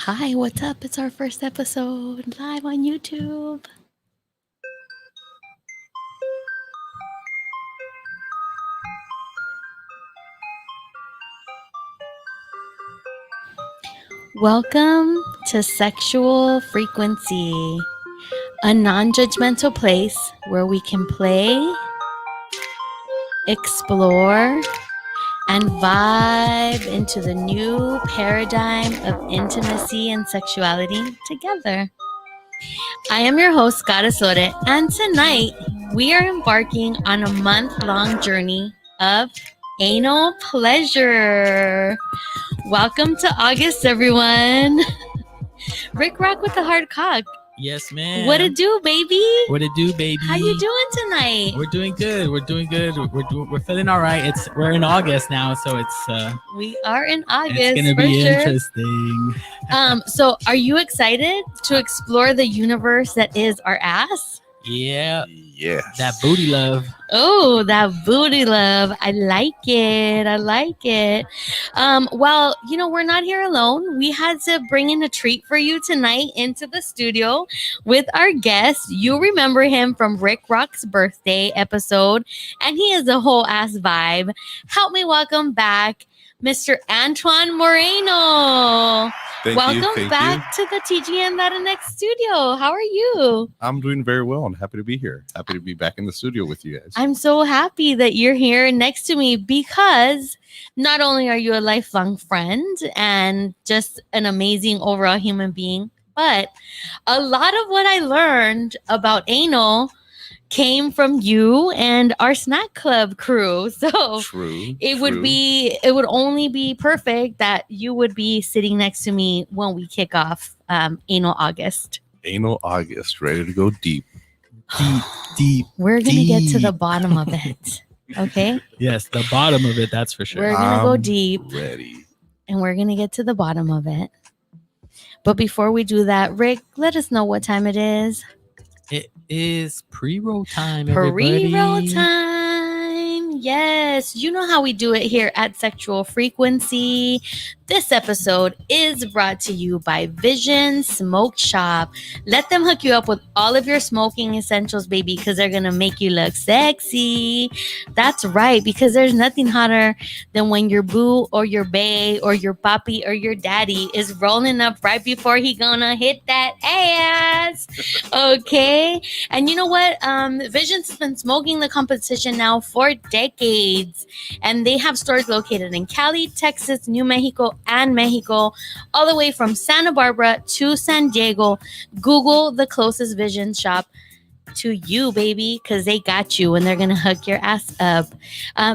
Hi, what's up? It's our first episode live on YouTube. Welcome to Sexual Frequency, a non judgmental place where we can play, explore, and vibe into the new paradigm of intimacy and sexuality together. I am your host, Goddess Lore, and tonight we are embarking on a month-long journey of anal pleasure. Welcome to August, everyone. Rick Rock with the hard cock. Yes, man. What it do, baby? What it do, baby? How you doing tonight? We're doing good. We're feeling all right. We're in August now, so we are in August. It's gonna be interesting. So are you excited to explore the universe that is our ass? Yeah. Yes. That booty love. Oh, that booty love. I like it. Well, we're not here alone. We had to bring in a treat for you tonight into the studio with our guest. You remember him from Rick Rock's birthday episode, and he is a whole ass vibe. Help me welcome back Mr. Antoine Moreno. Welcome back to the TGN.NX studio. How are you? I'm doing very well and happy to be here. Happy to be back in the studio with you guys. I'm so happy that you're here next to me because not only are you a lifelong friend and just an amazing overall human being, but a lot of what I learned about anal came from you and our snack club crew. So it would only be perfect that you would be sitting next to me when we kick off Anal August. Anal August, ready to go deep. Deep. We're going to get to the bottom of it. Okay? Yes, the bottom of it, that's for sure. We're going to go deep. Ready. And we're going to get to the bottom of it. But before we do that, Rick, let us know what time it is. It is pre-roll time, everybody. Pre-roll time. Yes. You know how we do it here at Sexual Frequency. This episode is brought to you by Vision Smoke Shop. Let them hook you up with all of your smoking essentials, baby, because they're going to make you look sexy. That's right, because there's nothing hotter than when your boo or your bae or your papi or your daddy is rolling up right before he gonna hit that ass. Okay? And you know what? Vision's been smoking the competition now for decades. And they have stores located in Cali, Texas, New Mexico, and Mexico, all the way from Santa Barbara to San Diego. Google the closest Vision shop to you, baby, because they got you and they're gonna hook your ass up.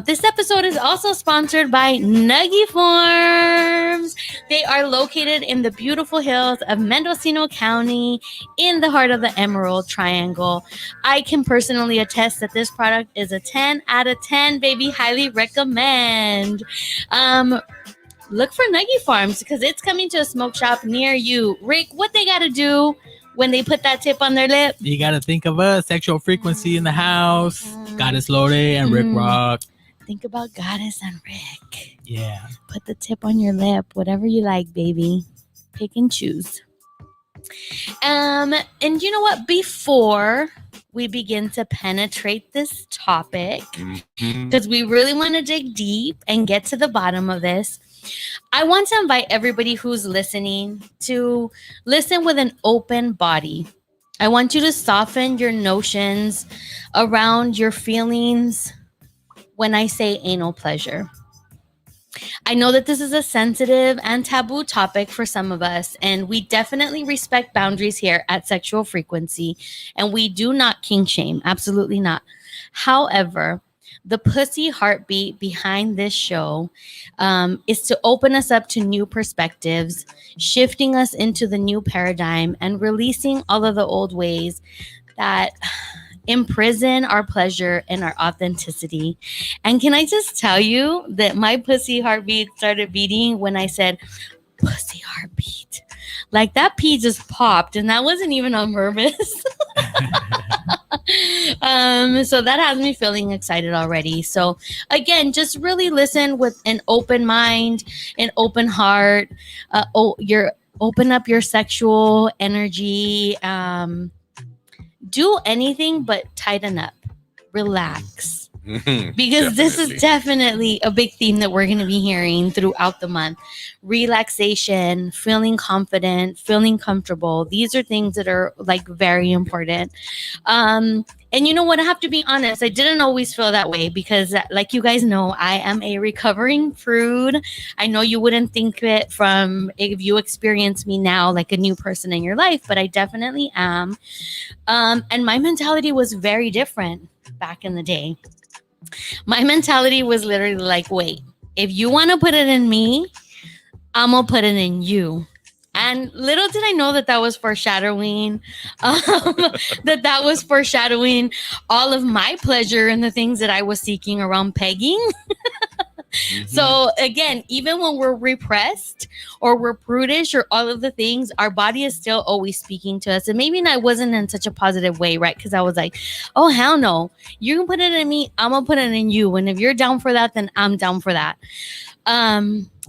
This episode is also sponsored by Nuggy Farms. They are located in the beautiful hills of Mendocino County in the heart of the Emerald Triangle. I can personally attest that this product is a 10 out of 10, baby. Highly recommend. Look for Nuggy Farms because it's coming to a smoke shop near you. Rick, what they got to do when they put that tip on their lip? You got to think of us, Sexual Frequency in the house, Goddess Lore and Rick Rock. Think about Goddess and Rick. Yeah. Put the tip on your lip, whatever you like, baby. Pick and choose. And you know what? Before we begin to penetrate this topic, because we really want to dig deep and get to the bottom of this, I want to invite everybody who's listening to listen with an open body. I want you to soften your notions around your feelings when I say anal pleasure. I know that this is a sensitive and taboo topic for some of us, and we definitely respect boundaries here at Sexual Frequency, and we do not kink shame. Absolutely not. However, the pussy heartbeat behind this show is to open us up to new perspectives, shifting us into the new paradigm and releasing all of the old ways that imprison our pleasure and our authenticity. And can I just tell you that my pussy heartbeat started beating when I said pussy heartbeat? Like that pee just popped, and that wasn't even on purpose. So that has me feeling excited already. So again, just really listen with an open mind, an open heart. Your Open up your sexual energy. Do anything but tighten up, relax. Because this is definitely a big theme that we're going to be hearing throughout the month. Relaxation, feeling confident, feeling comfortable. These are things that are like very important. And you know what? I have to be honest. I didn't always feel that way because, like you guys know, I am a recovering prude. I know you wouldn't think it from if you experience me now like a new person in your life, but I definitely am. And my mentality was very different back in the day. My mentality was literally like, wait, if you want to put it in me, I'm going to put it in you. And little did I know that that was foreshadowing, that was foreshadowing all of my pleasure and the things that I was seeking around pegging. So again, even when we're repressed or we're prudish or all of the things, our body is still always speaking to us. And maybe I wasn't in such a positive way, right? Because I was like, oh, hell no. You can put it in me. I'm going to put it in you. And if you're down for that, then I'm down for that.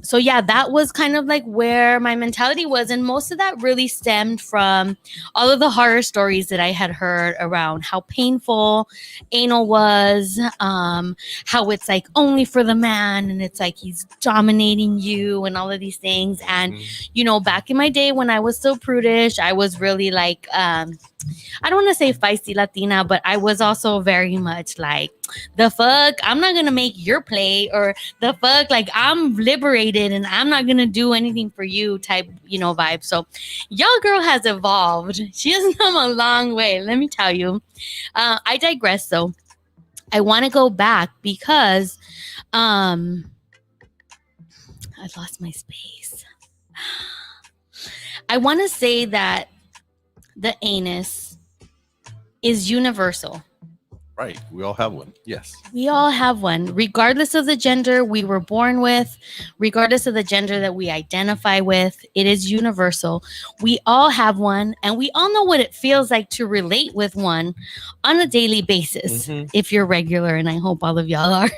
So yeah, that was kind of like where my mentality was. And most of that really stemmed from all of the horror stories that I had heard around how painful anal was, how it's like only for the man and it's like he's dominating you and all of these things. And, you know, back in my day when I was so prudish, I was really like, I don't want to say feisty Latina, but I was also very much like, the fuck, I'm not going to make your play, or the fuck, like I'm liberated and I'm not going to do anything for you type, you know, vibe. So y'all girl has evolved. She has come a long way. Let me tell you. I digress though. I want to go back because I lost my space. I want to say that the anus is universal. Right. We all have one. Yes. We all have one, regardless of the gender we were born with, regardless of the gender that we identify with. It is universal. We all have one, and we all know what it feels like to relate with one on a daily basis. If you're regular, and I hope all of y'all are.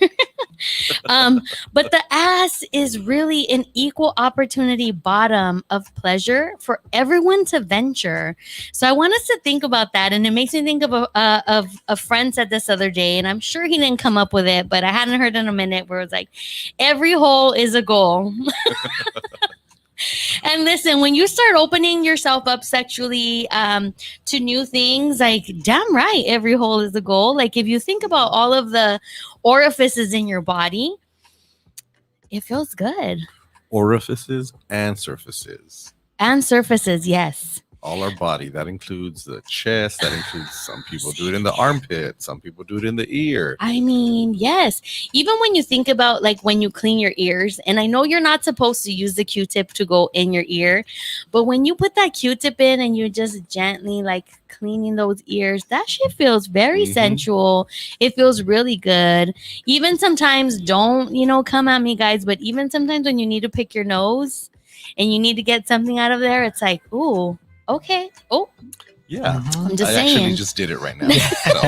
But the ass is really an equal opportunity bottom of pleasure for everyone to venture. So I want us to think about that, and it makes me think of a friend said this other day, and I'm sure he didn't come up with it, but I hadn't heard in a minute, where it was like, every hole is a goal. And listen, when you start opening yourself up sexually to new things, like, damn right, every hole is a goal. Like, if you think about all of the orifices in your body, it feels good. Orifices and surfaces. And surfaces, yes. All our body. That includes the chest. That includes, some people do it in the armpit. Some people do it in the ear. I mean, yes. Even when you think about like when you clean your ears, and I know you're not supposed to use the Q-tip to go in your ear, but when you put that Q-tip in and you're just gently like cleaning those ears, that shit feels very sensual. It feels really good. Even sometimes, don't, you know, come at me guys, but even sometimes when you need to pick your nose and you need to get something out of there, it's like, ooh, okay. Oh, yeah. I'm just I saying. actually just did it right now. So,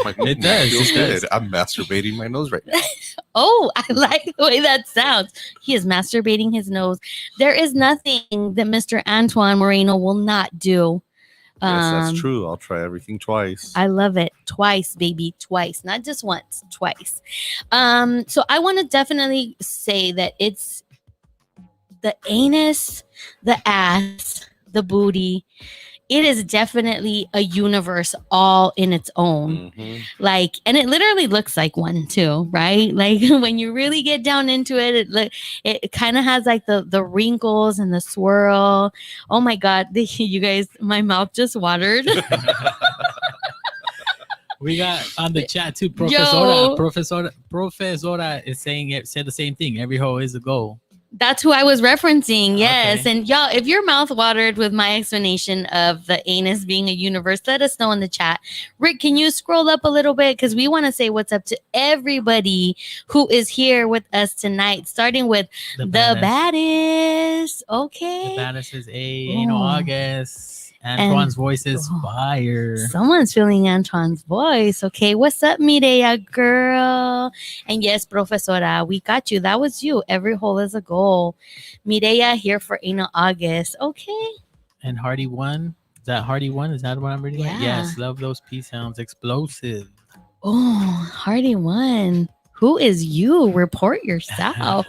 like, It does. feels It good. does. I'm masturbating my nose right now. Oh, I like the way that sounds. He is masturbating his nose. There is nothing that Mr. Antoine Moreno will not do. Yes, that's true. I'll try everything twice. I love it. Twice, baby. Twice. Not just once. Twice. So I want to definitely say that it's the anus, the ass, the booty. It is definitely a universe all in its own. Like, and it literally looks like one too, right? Like when you really get down into it, it kind of has like the wrinkles and the swirl. Oh my God, you guys, my mouth just watered. We got on the chat too, Yo. Profesora is saying it, said the same thing. Every hole is a goal. That's who I was referencing. Yes. Okay. And y'all, if your mouth watered with my explanation of the anus being a universe, let us know in the chat. Rick, can you scroll up a little bit? Because we want to say what's up to everybody who is here with us tonight, starting with the baddest. Okay. The baddest is Anal August. Antoine's voice is Oh, fire. Someone's feeling Antoine's voice. Okay, what's up, Mireya girl? And yes, Profesora, we got you. That was you. Every hole is a goal. Mireya here for Anal August. Okay. And Hardy One. Is that Hardy One? Is that what I'm reading? Right? Yeah. Yes. Love those P sounds. Explosive. Oh, Hardy one. Who is you? Report yourself.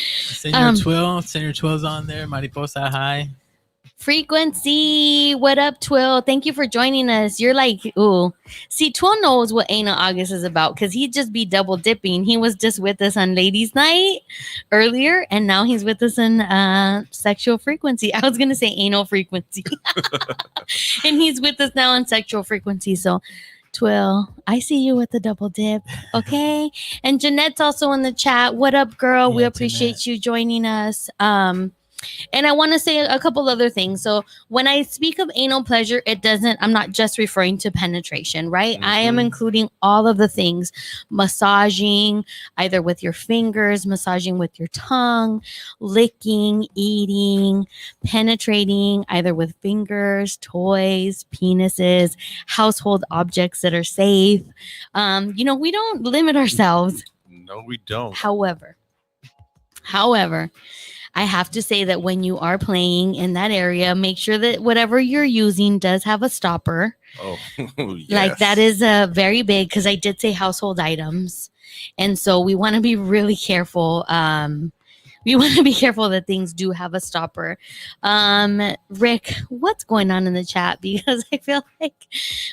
Send your twills on there. Mariposa High. Freakuency, what up, Twill? Thank you for joining us. You're like, ooh. See, Twill knows what Anal August is about because he'd just be double dipping. He was just with us on Ladies' Night earlier, and now he's with us in Sexual Frequency. I was going to say Anal Frequency. And he's with us now on Sexual Frequency. So, Twill, I see you with the double dip. Okay. And Jeanette's also in the chat. What up, girl? We Yeah, appreciate Jeanette. you joining us. And I want to say a couple other things. So when I speak of anal pleasure, I'm not just referring to penetration, right? I am Mhm. including all of the things, massaging, either with your fingers, massaging with your tongue, licking, eating, penetrating, either with fingers, toys, penises, household objects that are safe. We don't limit ourselves. No, we don't. However, I have to say that when you are playing in that area, make sure that whatever you're using does have a stopper. Oh, yes. Like that is very big because I did say household items. And so we want to be really careful. We want to be careful that things do have a stopper. Rick, what's going on in the chat? Because I feel like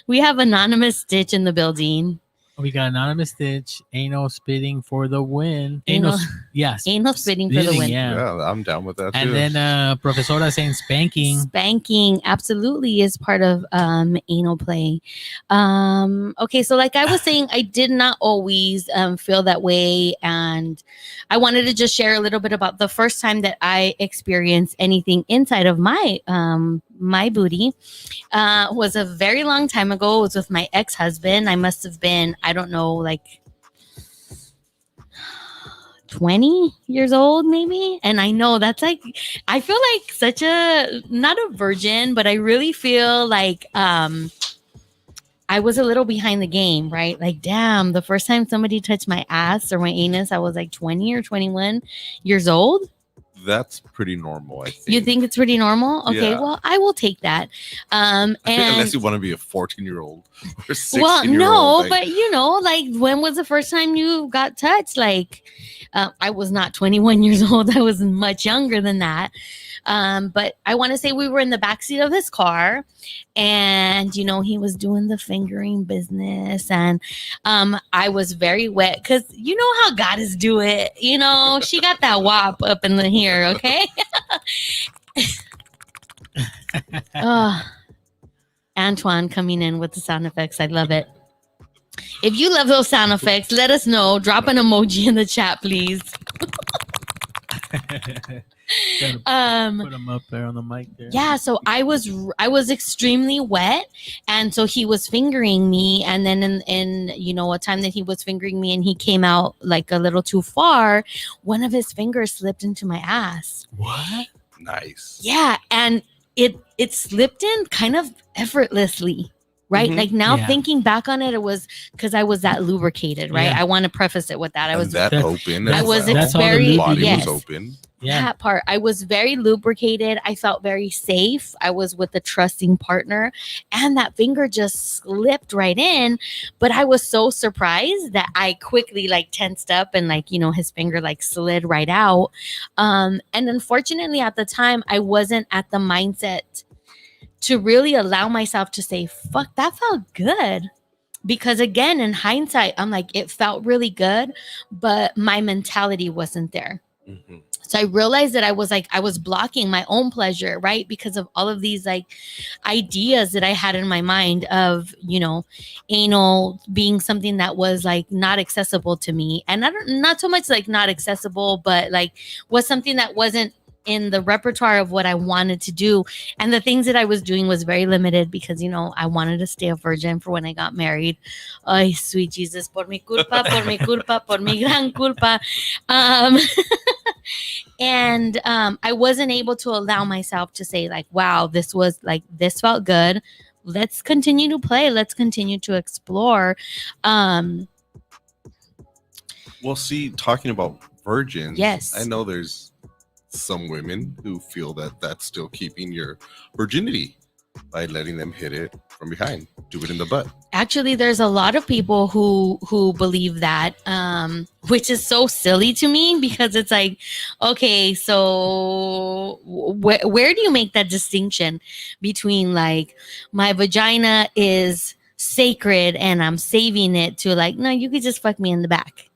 we have Anonymous Stitch in the building. We got Anonymous Stitch. Anal spitting for the win. Anal- yes. Anal spitting for the win. Yeah. Yeah, I'm down with that And too. then Profesora saying spanking. Spanking absolutely is part of anal play. Okay, so like I was saying, I did not always feel that way, and I wanted to just share a little bit about the first time that I experienced anything inside of my my booty. Was a very long time ago. It was with my ex-husband. I must have been, I don't know, like 20 years old maybe. And I know that's like, I feel like such a, not a virgin, but I really feel like I was a little behind the game, right? Like, damn, the first time somebody touched my ass or my anus, I was like 20 or 21 years old. That's pretty normal, I think. You think it's pretty normal? Okay, Yeah. well, I will take that. And Unless you want to be a 14-year-old or 16-year-old. well, no, like, but like, when was the first time you got touched? Like, I was not 21 years old. I was much younger than that. But I want to say we were in the backseat of his car, and he was doing the fingering business, and I was very wet because you know how goddess do it. She got that wop up in the here. Okay. Antoine coming in with the sound effects. I love it. If you love those sound effects, let us know. Drop an emoji in the chat, please. Put them up there on the mic there. Yeah, so I was extremely wet, and so he was fingering me, and then in a time that he was fingering me and he came out like a little too far, one of his fingers slipped into my ass. What? nice. Yeah, and it slipped in kind of effortlessly. Right. Mhm. Like now Yeah. thinking back on it, it was because I was that lubricated. Right. Yeah. I want to preface it with that. I And was that That's- open. I as was well. That's all the very The body yes. was open. Yeah. That part. I was very lubricated. I felt very safe. I was with a trusting partner, and that finger just slipped right in. But I was so surprised that I quickly like tensed up and his finger like slid right out. And unfortunately at the time I wasn't at the mindset to really allow myself to say, fuck, that felt good. Because again, in hindsight, I'm like, it felt really good, but my mentality wasn't there. Mhm. So I realized that I was blocking my own pleasure, right? Because of all of these like ideas that I had in my mind of, anal being something that was like not accessible to me. And not so much like not accessible, but like was something that wasn't in the repertoire of what I wanted to do. And the things that I was doing was very limited because, I wanted to stay a virgin for when I got married. Ay, sweet Jesus, por mi culpa, por mi culpa, por mi gran culpa. And I wasn't able to allow myself to say like, wow, this felt good, let's continue to play, let's continue to explore. um Well, see, talking about virgins, Yes. I know there's some women who feel that that's still keeping your virginity by letting them hit it from behind, do it in the butt. Actually, there's a lot of people who believe that, which is so silly to me, because it's like, okay, so where do you make that distinction between like, my vagina is sacred and I'm saving it, to like, no, you could just fuck me in the back.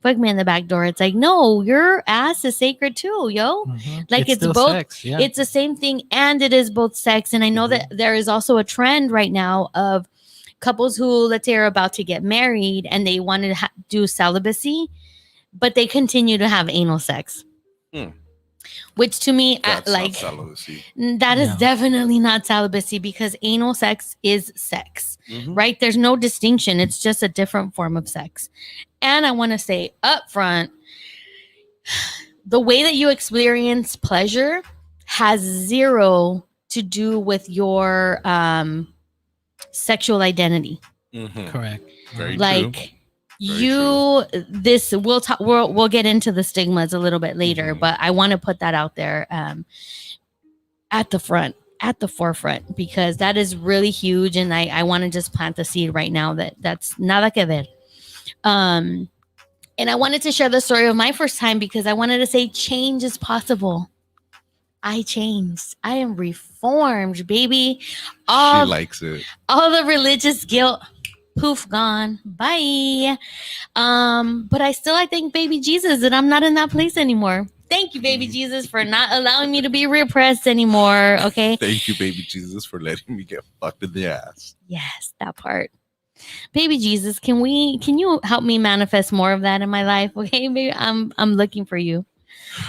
Fuck me in the back door. It's like, no, your ass is sacred too, yo. Like, it's still both sex, yeah. it's the same thing, and it is both sex. And I know that there is also a trend right now of couples who, let's say, are about to get married and they want to do celibacy, but they continue to have anal sex. Which to me, That's like, not celibacy. that is No. definitely not celibacy, because anal sex is sex, right? There's no distinction. It's just a different form of sex. And I want to say up front, the way that you experience pleasure has zero to do with your sexual identity. Correct. Very Like, true. you this we'll talk we'll get into the stigmas a little bit later, but I want to put that out there at the forefront, because that is really huge. And I want to just plant the seed right now that's nada que ver. And I wanted to share the story of my first time, because I wanted to say change is possible. I changed. I am reformed, baby. She likes it. All the religious guilt, poof, gone. Bye. But I thank baby Jesus that I'm not in that place anymore. Thank you, baby Jesus, for not allowing me to be repressed anymore. Okay. Thank you, baby Jesus, for letting me get fucked in the ass. Yes, that part. Baby Jesus, can you help me manifest more of that in my life? Okay, baby, I'm looking for you.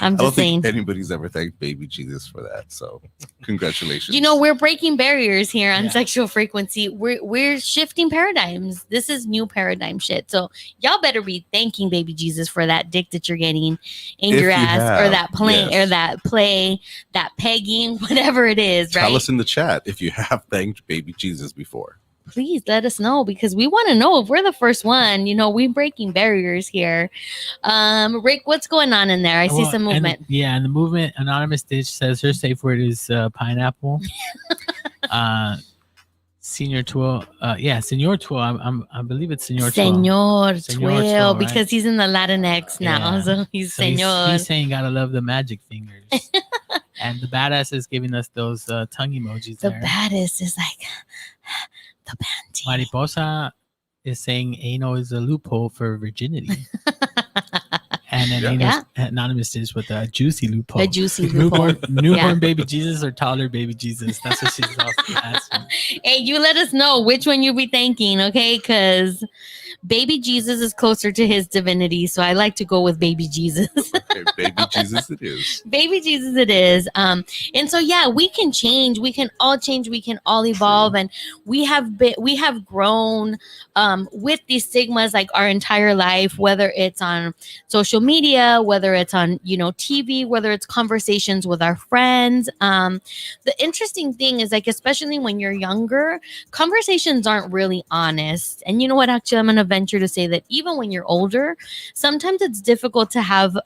I'm I don't just saying. think anybody's ever thanked baby Jesus for that. So congratulations. You know, we're breaking barriers here on Yeah. Sexual Frequency. We're shifting paradigms. This is new paradigm shit. So y'all better be thanking baby Jesus for that dick that you're getting in If your you ass, or have, that play, yes. or that play, that pegging, whatever it is, Tell right? us in the chat if you have thanked baby Jesus before. Please let us know, because we want to know if we're the first one. You know, we're breaking barriers here. Rick, what's going on in there? I see some movement. And the movement, Anonymous Ditch says her safe word is pineapple. Senior Twirl, Senor Twirl. I believe it's Senor Twirl. Senor Twirl, right? because he's in the Latinx now, so he's So Senor. He's saying gotta love the magic fingers. And the badass is giving us those tongue emojis The there. baddest is like the panty. Mariposa is saying anal is a loophole for virginity. And then Anonymous is with a juicy loophole. A juicy loophole. Newborn baby Jesus or toddler baby Jesus. That's what she's also asking. Hey, you let us know which one you be thanking, okay? Because baby Jesus is closer to his divinity, so I like to go with baby Jesus. Okay, baby Jesus it is. Baby Jesus it is. And so we can change. We can all change. We can all evolve. And we have grown with these stigmas like our entire life, whether it's on social media, whether it's on TV, whether it's conversations with our friends. The interesting thing is, like, especially when you're younger, conversations aren't really honest. And you know what? Actually, I'm gonna venture to say that even when you're older, sometimes it's difficult to have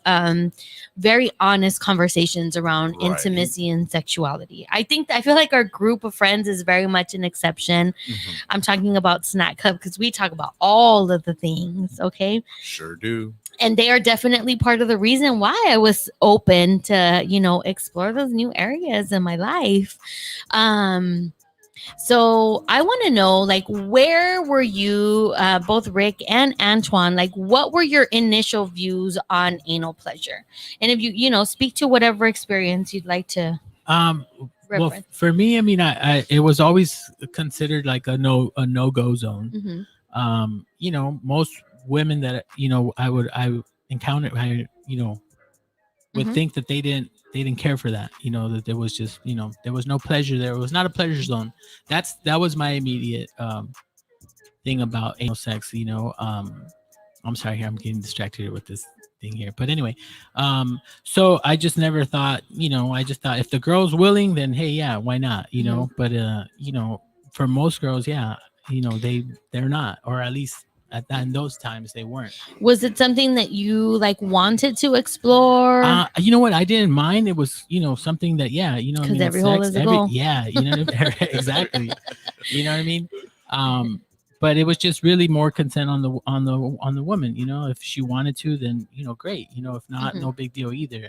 very honest conversations around intimacy and sexuality. I feel like our group of friends is very much an exception. I'm talking about Snack Hub, because we talk about all of the things. Okay. Sure do. And they are definitely part of the reason why I was open to, explore those new areas in my life. So I want to know, like, where were you, both Rick and Antoine, like, what were your initial views on anal pleasure? And if you speak to whatever experience you'd like to Well, reference. for me, I mean, I it was always considered like a no-go zone. Most women that I encountered, would think that they didn't care for that, that there was just, there was no pleasure there. It was not a pleasure zone. That was my immediate thing about anal sex. I'm sorry here, I'm getting distracted with this thing here. But anyway, so I just never thought, I just thought if the girl's willing, then hey, yeah, why not? But for most girls, yeah, they're not, or at least at that in those times they weren't. Was it something that you like wanted to explore? You know what? I didn't mind. It was, something that, yeah, Because every hole is a goal. Yeah, exactly. You know what I mean? But it was just really more consent on the woman. If she wanted to, then great. If not, no big deal either.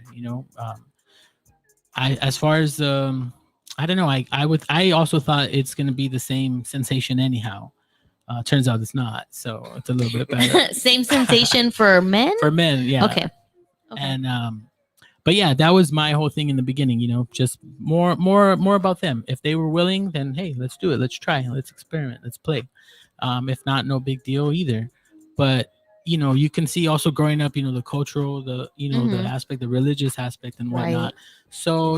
I as far as I don't know. I also thought it's gonna be the same sensation anyhow. Turns out it's not. So it's a little bit better. Same sensation for men? For men, yeah. Okay. And but yeah, that was my whole thing in the beginning, just more about them. If they were willing, then hey, let's do it. Let's try. Let's experiment. Let's play. If not, no big deal either. But you can see also growing up, the cultural, the the aspect, the religious aspect and whatnot. Right. So,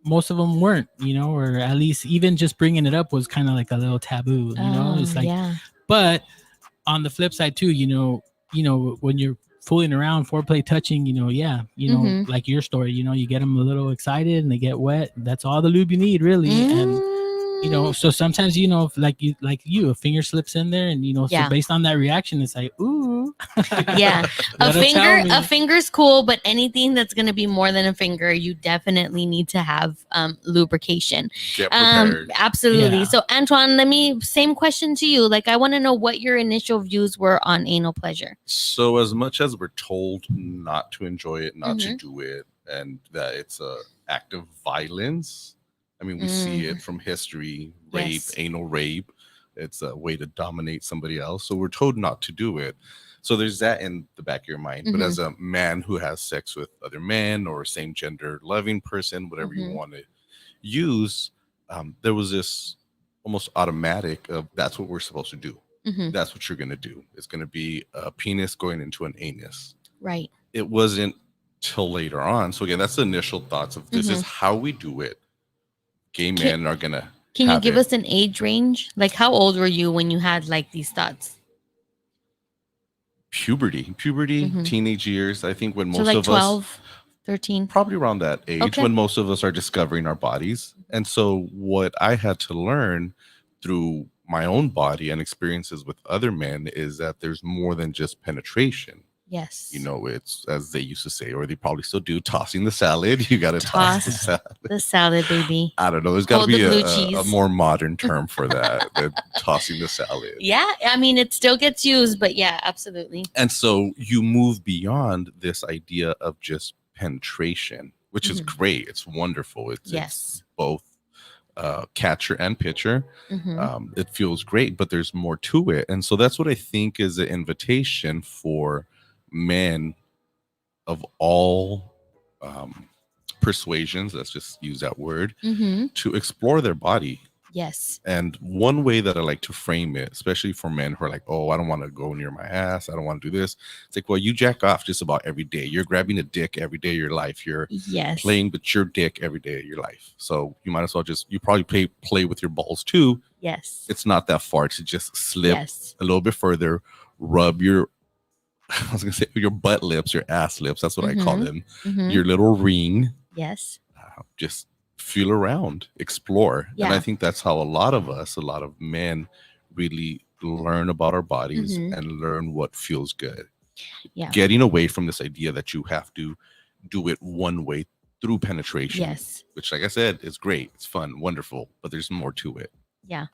most of them weren't, or at least even just bringing it up was kind of like a little taboo, it's like, yeah. But on the flip side too, when you're fooling around, foreplay, touching, yeah, like your story, you get them a little excited and they get wet. That's all the lube you need, really. And so sometimes, like you, a finger slips in there, and so based on that reaction, it's like, ooh, yeah, a finger's cool, but anything that's going to be more than a finger, you definitely need to have lubrication. Get prepared. Absolutely. Yeah. So Antoine, same question to you. Like, I want to know what your initial views were on anal pleasure. So as much as we're told not to enjoy it, not to do it, and that it's a act of violence. I mean, we see it from history, rape, yes. Anal rape. It's a way to dominate somebody else. So we're told not to do it. So there's that in the back of your mind. But as a man who has sex with other men or same gender loving person, whatever you want to use, there was this almost automatic of that's what we're supposed to do. That's what you're going to do. It's going to be a penis going into an anus. Right. It wasn't till later on. So again, that's the initial thoughts of this is how we do it. Gay men are gonna. Can you give us an age range? Like, how old were you when you had like these thoughts? Puberty, teenage years. I think when most like of 12, us, 13, probably around that age, when most of us are discovering our bodies. And so, what I had to learn through my own body and experiences with other men is that there's more than just penetration. Yes. It's, as they used to say, or they probably still do, tossing the salad. You got to toss the salad. The salad, baby. I don't know. There's got to be a more modern term for that than tossing the salad. Yeah. I mean, it still gets used, but yeah, absolutely. And so you move beyond this idea of just penetration, which is great. It's wonderful. It's both catcher and pitcher. It feels great, but there's more to it. And so that's what I think is an invitation for men of all persuasions, let's just use that word, to explore their body. Yes. And one way that I like to frame it, especially for men who are like, oh, I don't want to go near my ass, I don't want to do this. It's like, well, you jack off just about every day. You're grabbing a dick every day of your life. You're playing with your dick every day of your life. So you might as well you probably play with your balls too. Yes. It's not that far to just slip a little bit further, rub your I was gonna say your butt lips, your ass lips. That's what I call them. Your little ring. Yes. Just feel around, explore. And I think that's how a lot of men really learn about our bodies and learn what feels good. Yeah. Getting away from this idea that you have to do it one way through penetration. Yes. Which, like I said, is great. It's fun, wonderful, but there's more to it. Yeah.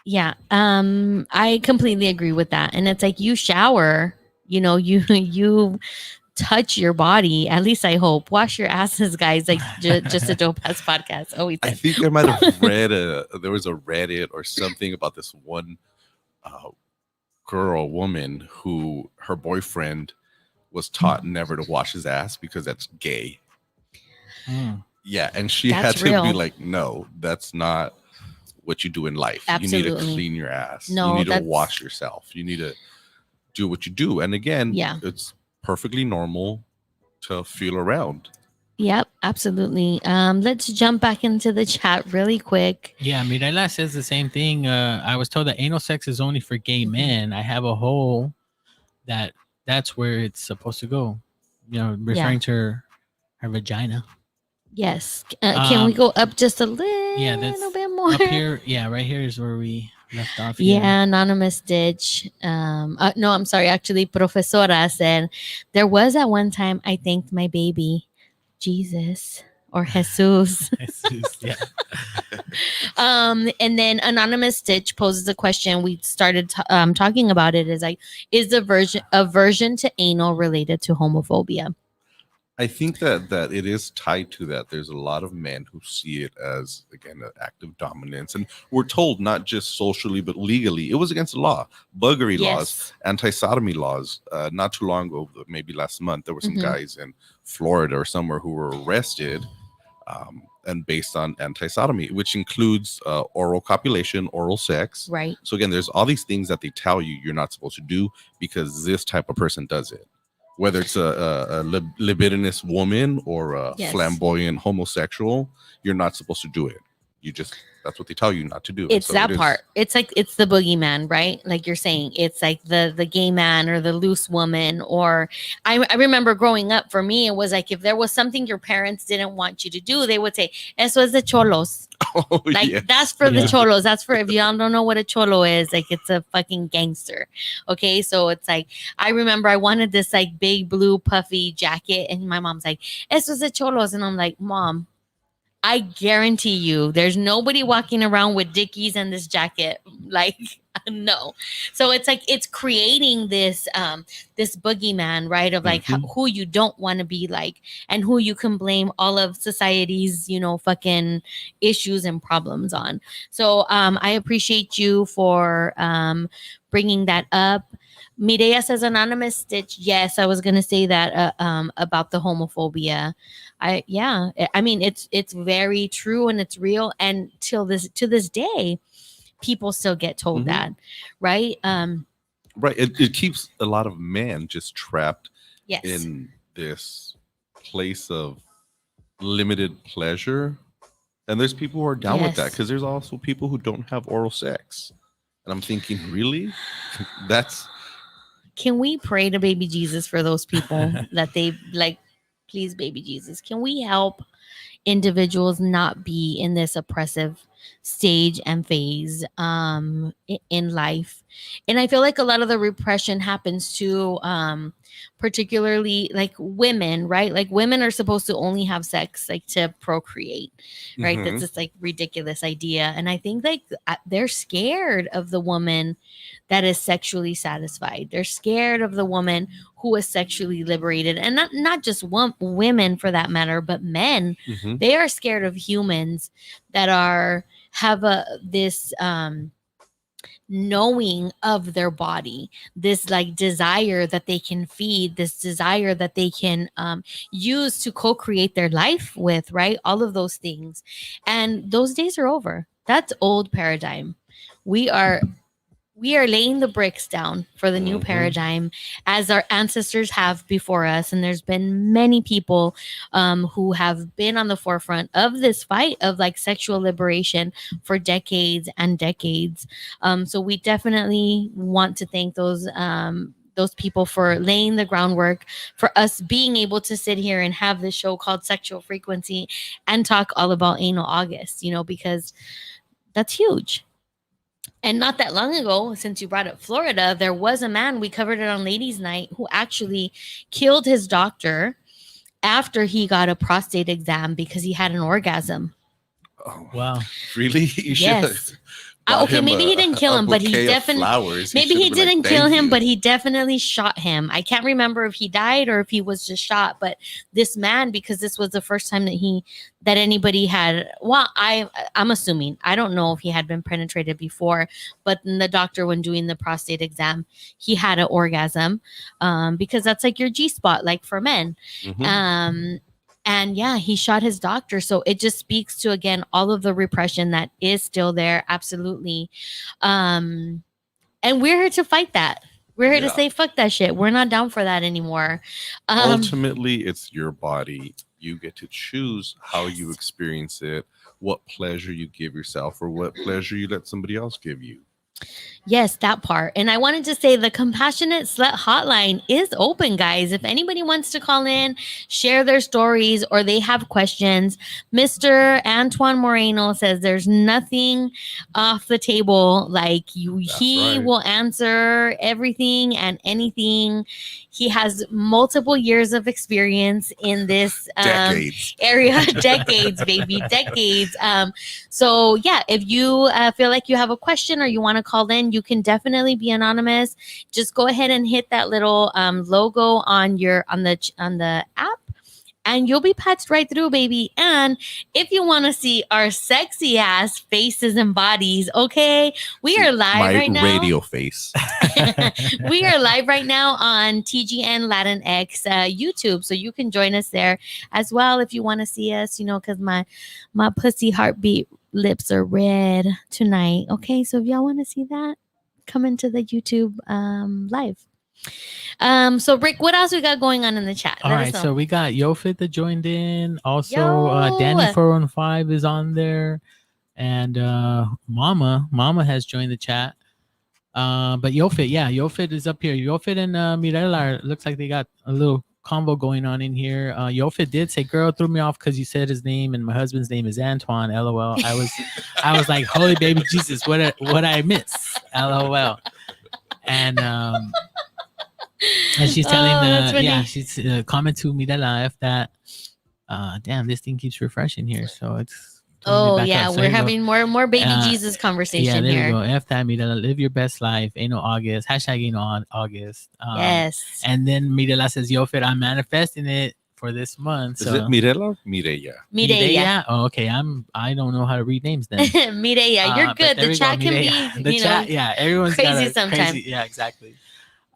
Yeah. I completely agree with that. And it's like you shower, you touch your body. At least I hope. Wash your asses, guys. Like just a dope ass podcast. Always. I think I might have read there was a Reddit or something about this one woman who her boyfriend was taught never to wash his ass because that's gay. Yeah, and she had to be like, no, that's not what you do in life. Absolutely. You need to clean your ass. You need to wash yourself. You need to do what you do. And again, it's perfectly normal to feel around. Yep, absolutely. Let's jump back into the chat really quick. Yeah, Mirela says the same thing. I was told that anal sex is only for gay men. I have a hole that that's where it's supposed to go. Yeah. Referring to her vagina. Yes. Can we go up just a Yeah, little that's bit more? up here. Yeah, right here is where we left off. Here. Yeah, anonymous ditch. No, I'm sorry. Actually, Profesora said there was at one time I thanked my baby, Jesus or Jesus. Yeah. And then anonymous stitch poses a question. We started talking about it. Is like, is the aversion to anal related to homophobia? I think that it is tied to that. There's a lot of men who see it as, again, an act of dominance, and we're told not just socially but legally it was against the law. Buggery laws, anti-sodomy laws. Not too long ago, maybe last month, there were some guys in Florida or somewhere who were arrested, and based on anti-sodomy, which includes oral copulation, oral sex. Right. So again, there's all these things that they tell you you're not supposed to do because this type of person does it. Whether it's a libidinous woman or a flamboyant homosexual, you're not supposed to do it. That's what they tell you not to do. It's that part. It's like it's the boogeyman, right? Like you're saying, it's like the gay man or the loose woman. Or I remember growing up, for me, it was like if there was something your parents didn't want you to do, they would say, "Eso es de cholos." Oh, like that's for the cholos. That's for, if y'all don't know what a cholo is, like it's a fucking gangster. Okay, so it's like I remember I wanted this like big blue puffy jacket, and my mom's like, "Eso es de cholos," and I'm like, "Mom, I guarantee you there's nobody walking around with Dickies and this jacket." Like, no. So it's like it's creating this this boogeyman, right? Of like who you don't want to be like, and who you can blame all of society's, fucking issues and problems on. So I appreciate you for bringing that up. Mireya says anonymous stitch. Yes, I was gonna say that about the homophobia. I mean it's very true and it's real, and to this day, people still get told that, right? Right. It keeps a lot of men just trapped Yes. in this place of limited pleasure. And there's people who are down with that, because there's also people who don't have oral sex. And I'm thinking, really? Can we pray to baby Jesus for those people that they like? Please, baby Jesus, can we help individuals not be in this oppressive stage and phase in life? And I feel like a lot of the repression happens to particularly like women, right? Like women are supposed to only have sex like to procreate, right? That's this like ridiculous idea. And I think like they're scared of the woman that is sexually satisfied. They're scared of the woman who is sexually liberated, and not just women for that matter, but men. They are scared of humans that have this knowing of their body, this like desire that they can feed, this desire that they can use to co-create their life with, right? All of those things, and those days are over. That's old paradigm. We are laying the bricks down for the new paradigm, as our ancestors have before us. And there's been many people who have been on the forefront of this fight of like sexual liberation for decades and decades. So we definitely want to thank those people for laying the groundwork for us being able to sit here and have this show called Sexual Frequency and talk all about Anal August, because that's huge. And not that long ago, since you brought up Florida, there was a man, we covered it on Ladies Night, who actually killed his doctor after he got a prostate exam because he had an orgasm. Oh, wow. Really? Yes. Okay, maybe he didn't kill him, but he definitely maybe he didn't kill him, but he definitely shot him. I can't remember if he died or if he was just shot. But this man, because this was the first time that anybody had, well, I'm assuming, I don't know if he had been penetrated before, but the doctor, when doing the prostate exam, he had an orgasm, because that's like your G-spot, like for men. And yeah, he shot his doctor. So it just speaks to, again, all of the repression that is still there. Absolutely. And we're here to fight that. We're here to say, fuck that shit. We're not down for that anymore. Ultimately, it's your body. You get to choose how you experience it, what pleasure you give yourself, or what pleasure you let somebody else give you. Yes, that part. And I wanted to say the Compassionate Slut Hotline is open, guys. If anybody wants to call in, share their stories, or they have questions, Mr. Antoine Moreno says there's nothing off the table. Like you, he right. will answer everything and anything. He has multiple years of experience in this Decades. area, decades, baby, decades. So yeah, if you feel like you have a question or you want to call in, you can definitely be anonymous. Just go ahead and hit that little logo on the app, and you'll be patched right through, baby. And if you want to see our sexy ass faces and bodies, okay, we are live right now. My radio face. We are live right now on TGN Latinx YouTube, so you can join us there as well if you want to see us. You know, because my pussy heartbeat lips are red tonight. Okay, so if y'all want to see that, come into the YouTube live. So Rick, what else we got going on in the chat? All right, so we got Yofit that joined in. Also, Danny 415 is on there, and Mama has joined the chat. But Yofit is up here. Yofit and Mirella looks like they got a little combo going on in here. Yofit did say, "Girl threw me off because you said his name, and my husband's name is Antoine." LOL. I was like, "Holy baby Jesus, what I miss?" LOL. And she's telling she's comment to Mirella if that. Damn, this thing keeps refreshing here, so it's. Oh yeah, so we're having more baby Jesus conversation here. There we go. F that, Mirella. Live your best life. Ain't no August. Hashtag ain't no August. Yes. And then Mirella says, "Yofit, I'm manifesting it for this month." Is it Mirella or Mireya? Mireya. Oh, okay. I don't know how to read names then. Mireya, you're good. The chat can be the chat. Yeah, everyone's crazy sometimes. Crazy, yeah, exactly.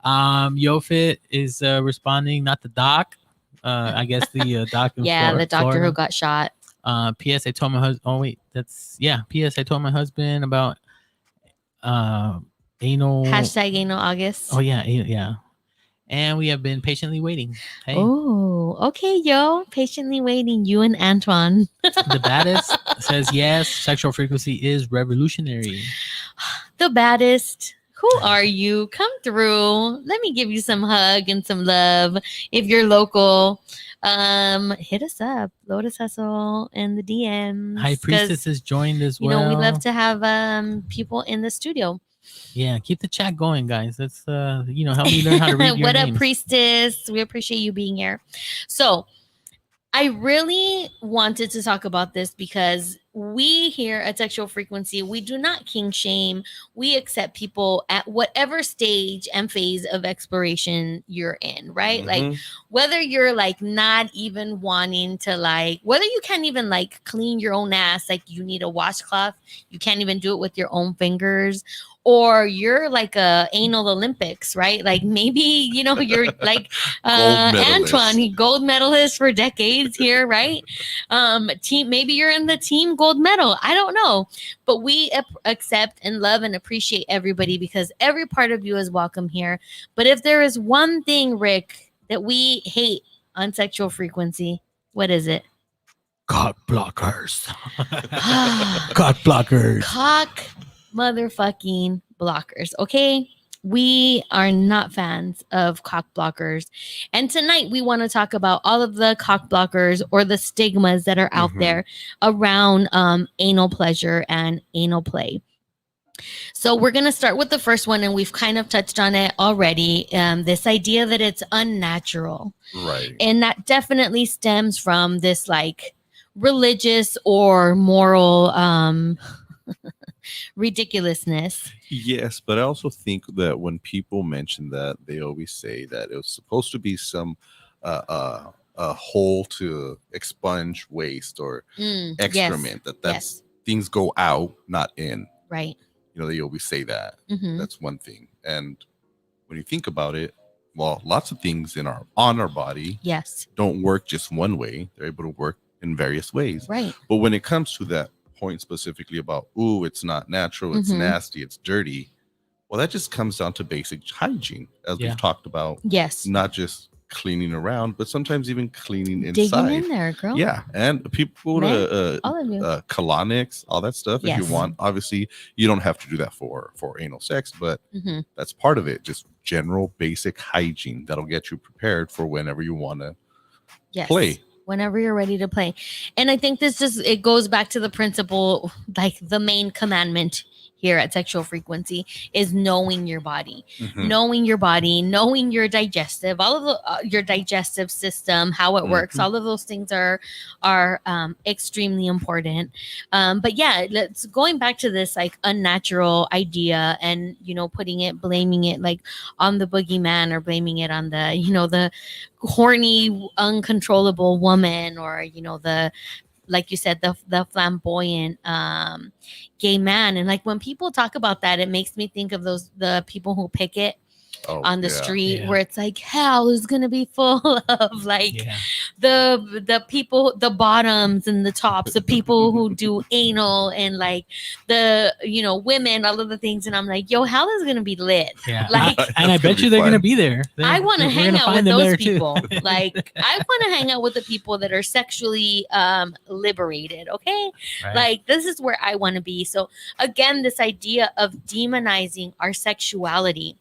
Yofit is responding, not the doc. I guess the doc. The doctor Florida. Who got shot. P.S. I told my husband. Oh wait, P.S. I told my husband about anal. Hashtag anal August. Oh yeah. And we have been patiently waiting. Hey. Oh, okay, yo, patiently waiting. You and Antoine. The baddest says yes. Sexual frequency is revolutionary. The baddest. Who are you? Come through. Let me give you some hug and some love. If you're local, hit us up. Lotus Hustle and the DMs. High Priestess has joined as well. You know, we love to have people in the studio. Yeah, keep the chat going, guys. That's help me learn how to read your What names. Up, Priestess? We appreciate you being here. So I really wanted to talk about this because we here at Sexual Frequency, we do not king shame. We accept people at whatever stage and phase of exploration you're in, right? Mm-hmm. Like whether you're like not even wanting to whether you can't even like clean your own ass, like you need a washcloth, you can't even do it with your own fingers, or you're like a anal Olympics, right? Like maybe, you're like Antoine, gold medalist for decades here, right? Maybe you're in the team gold medal. I don't know. But we accept and love and appreciate everybody because every part of you is welcome here. But if there is one thing, Rick, that we hate on Sexual Frequency, what is it? Cock blockers. Cock blockers. Cock motherfucking blockers, okay? We are not fans of cock blockers. And tonight we want to talk about all of the cock blockers or the stigmas that are out there around anal pleasure and anal play. So we're going to start with the first one, and we've kind of touched on it already. This idea that it's unnatural. Right. And that definitely stems from this like religious or moral ridiculousness. Yes, but I also think that when people mention that, they always say that it was supposed to be some a hole to expunge waste or excrement. That's things go out, not in. Right. They always say that. That's one thing. And when you think about it, well, lots of things on our body don't work just one way. They're able to work in various ways. Right. But when it comes to that point specifically about, it's not natural, it's nasty, it's dirty, well, that just comes down to basic hygiene, as we've talked about. Yes. Not just cleaning around, but sometimes even cleaning Digging inside. in there, girl. Yeah, and people Men, all of you. colonics, all that stuff. If you Yes. want, obviously, you don't have to do that for anal sex, but Mm-hmm. that's part of it. Just general basic hygiene that'll get you prepared for whenever you want to Yes. play. Whenever you're ready to play. And I think it goes back to the principle, like the main commandment here at Sexual Frequency is knowing your body, Mhm. knowing your digestive, all of your digestive system, how it works. Mhm. All of those things are extremely important. But yeah, let's going back to this like unnatural idea and, blaming it like on the boogeyman or blaming it on the horny, uncontrollable woman, or the, like you said, the flamboyant gay man. And like when people talk about that, it makes me think of the people who picket on the street, where it's like hell is gonna be full of like the people, the bottoms and the tops, the people who do anal and like the women, all of the things. And I'm like, yo, hell is gonna be lit. Like, and I bet you they're gonna be there. I want to hang out with those people. Like, I want to hang out with the people that are sexually liberated. Okay, Right. like this is where I want to be. So again, this idea of demonizing our sexuality.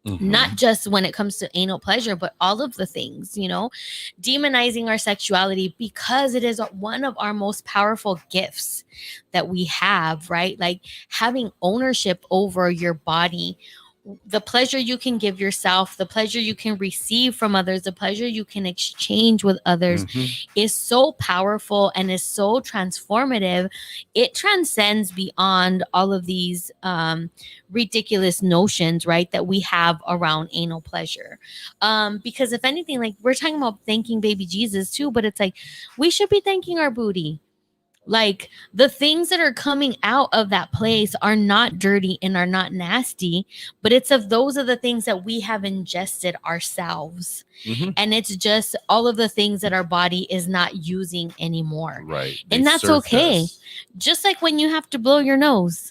Mhm. Not just when it comes to anal pleasure, but all of the things, demonizing our sexuality, because it is one of our most powerful gifts that we have, right? Like having ownership over your body, the pleasure you can give yourself, the pleasure you can receive from others, the pleasure you can exchange with others Mhm. is so powerful and is so transformative. It transcends beyond all of these ridiculous notions, right, that we have around anal pleasure. Because if anything, like we're talking about thanking baby Jesus too, but it's like we should be thanking our booty. Like the things that are coming out of that place are not dirty and are not nasty, but it's of those are the things that we have ingested ourselves. Mhm. And it's just all of the things that our body is not using anymore. Right. And that's served okay. us. Just like when you have to blow your nose.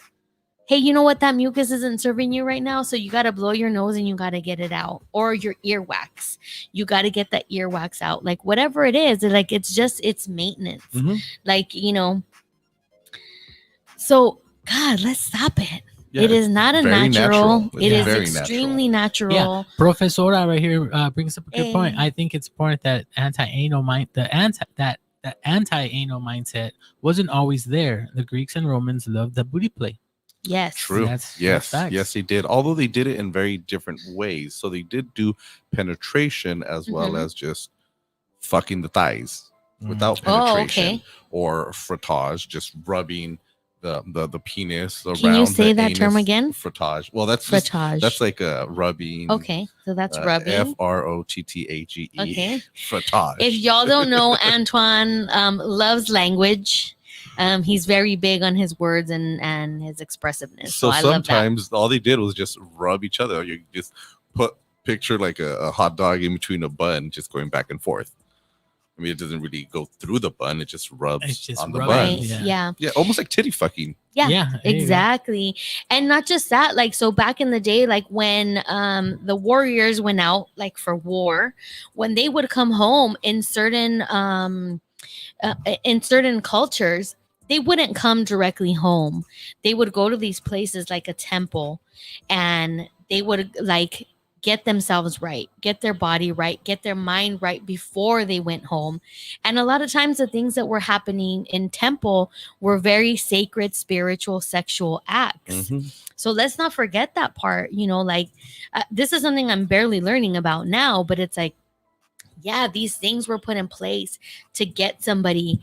Hey, you know what? That mucus isn't serving you right now. So you got to blow your nose and you got to get it out. Or your earwax. You got to get that earwax out. Like whatever it is, like it's maintenance. Mhm. Like, so God, let's stop it. Yeah, it is not a very natural. It's It is very extremely Yeah, natural. Profesora right here brings up a good point. Hey. I think it's important that anti-anal mindset wasn't always there. The Greeks and Romans loved the booty play. Yes. True. That's Yes, facts. they did. Although they did it in very different ways. So they did do penetration as well Mhm. as just fucking the thighs without Oh, penetration, okay. or frottage, just rubbing the penis around. Can you say the that term anus. again? Frottage. Well, that's Frottage. that's like a rubbing. Okay, so that's rubbing. FROTTAGE. Okay. Frottage. If y'all don't know, Antoine loves language. He's very big on his words and his expressiveness. So I love that. Sometimes all they did was just rub each other. You just picture like a hot dog in between a bun, just going back and forth. I mean, it doesn't really go through the bun; it just rubs It's just on the rubbing, bun. Yeah. Yeah, almost like titty fucking. Yeah, Yeah, there you go. exactly. And not just that, like, so back in the day, like when the warriors went out like for war, when they would come home in certain cultures, they wouldn't come directly home. They would go to these places like a temple, and they would like get themselves right, get their body right, get their mind right before they went home. And a lot of times the things that were happening in temple were very sacred, spiritual, sexual acts. Mhm. So let's not forget that part, like this is something I'm barely learning about now, but it's like, yeah, these things were put in place to get somebody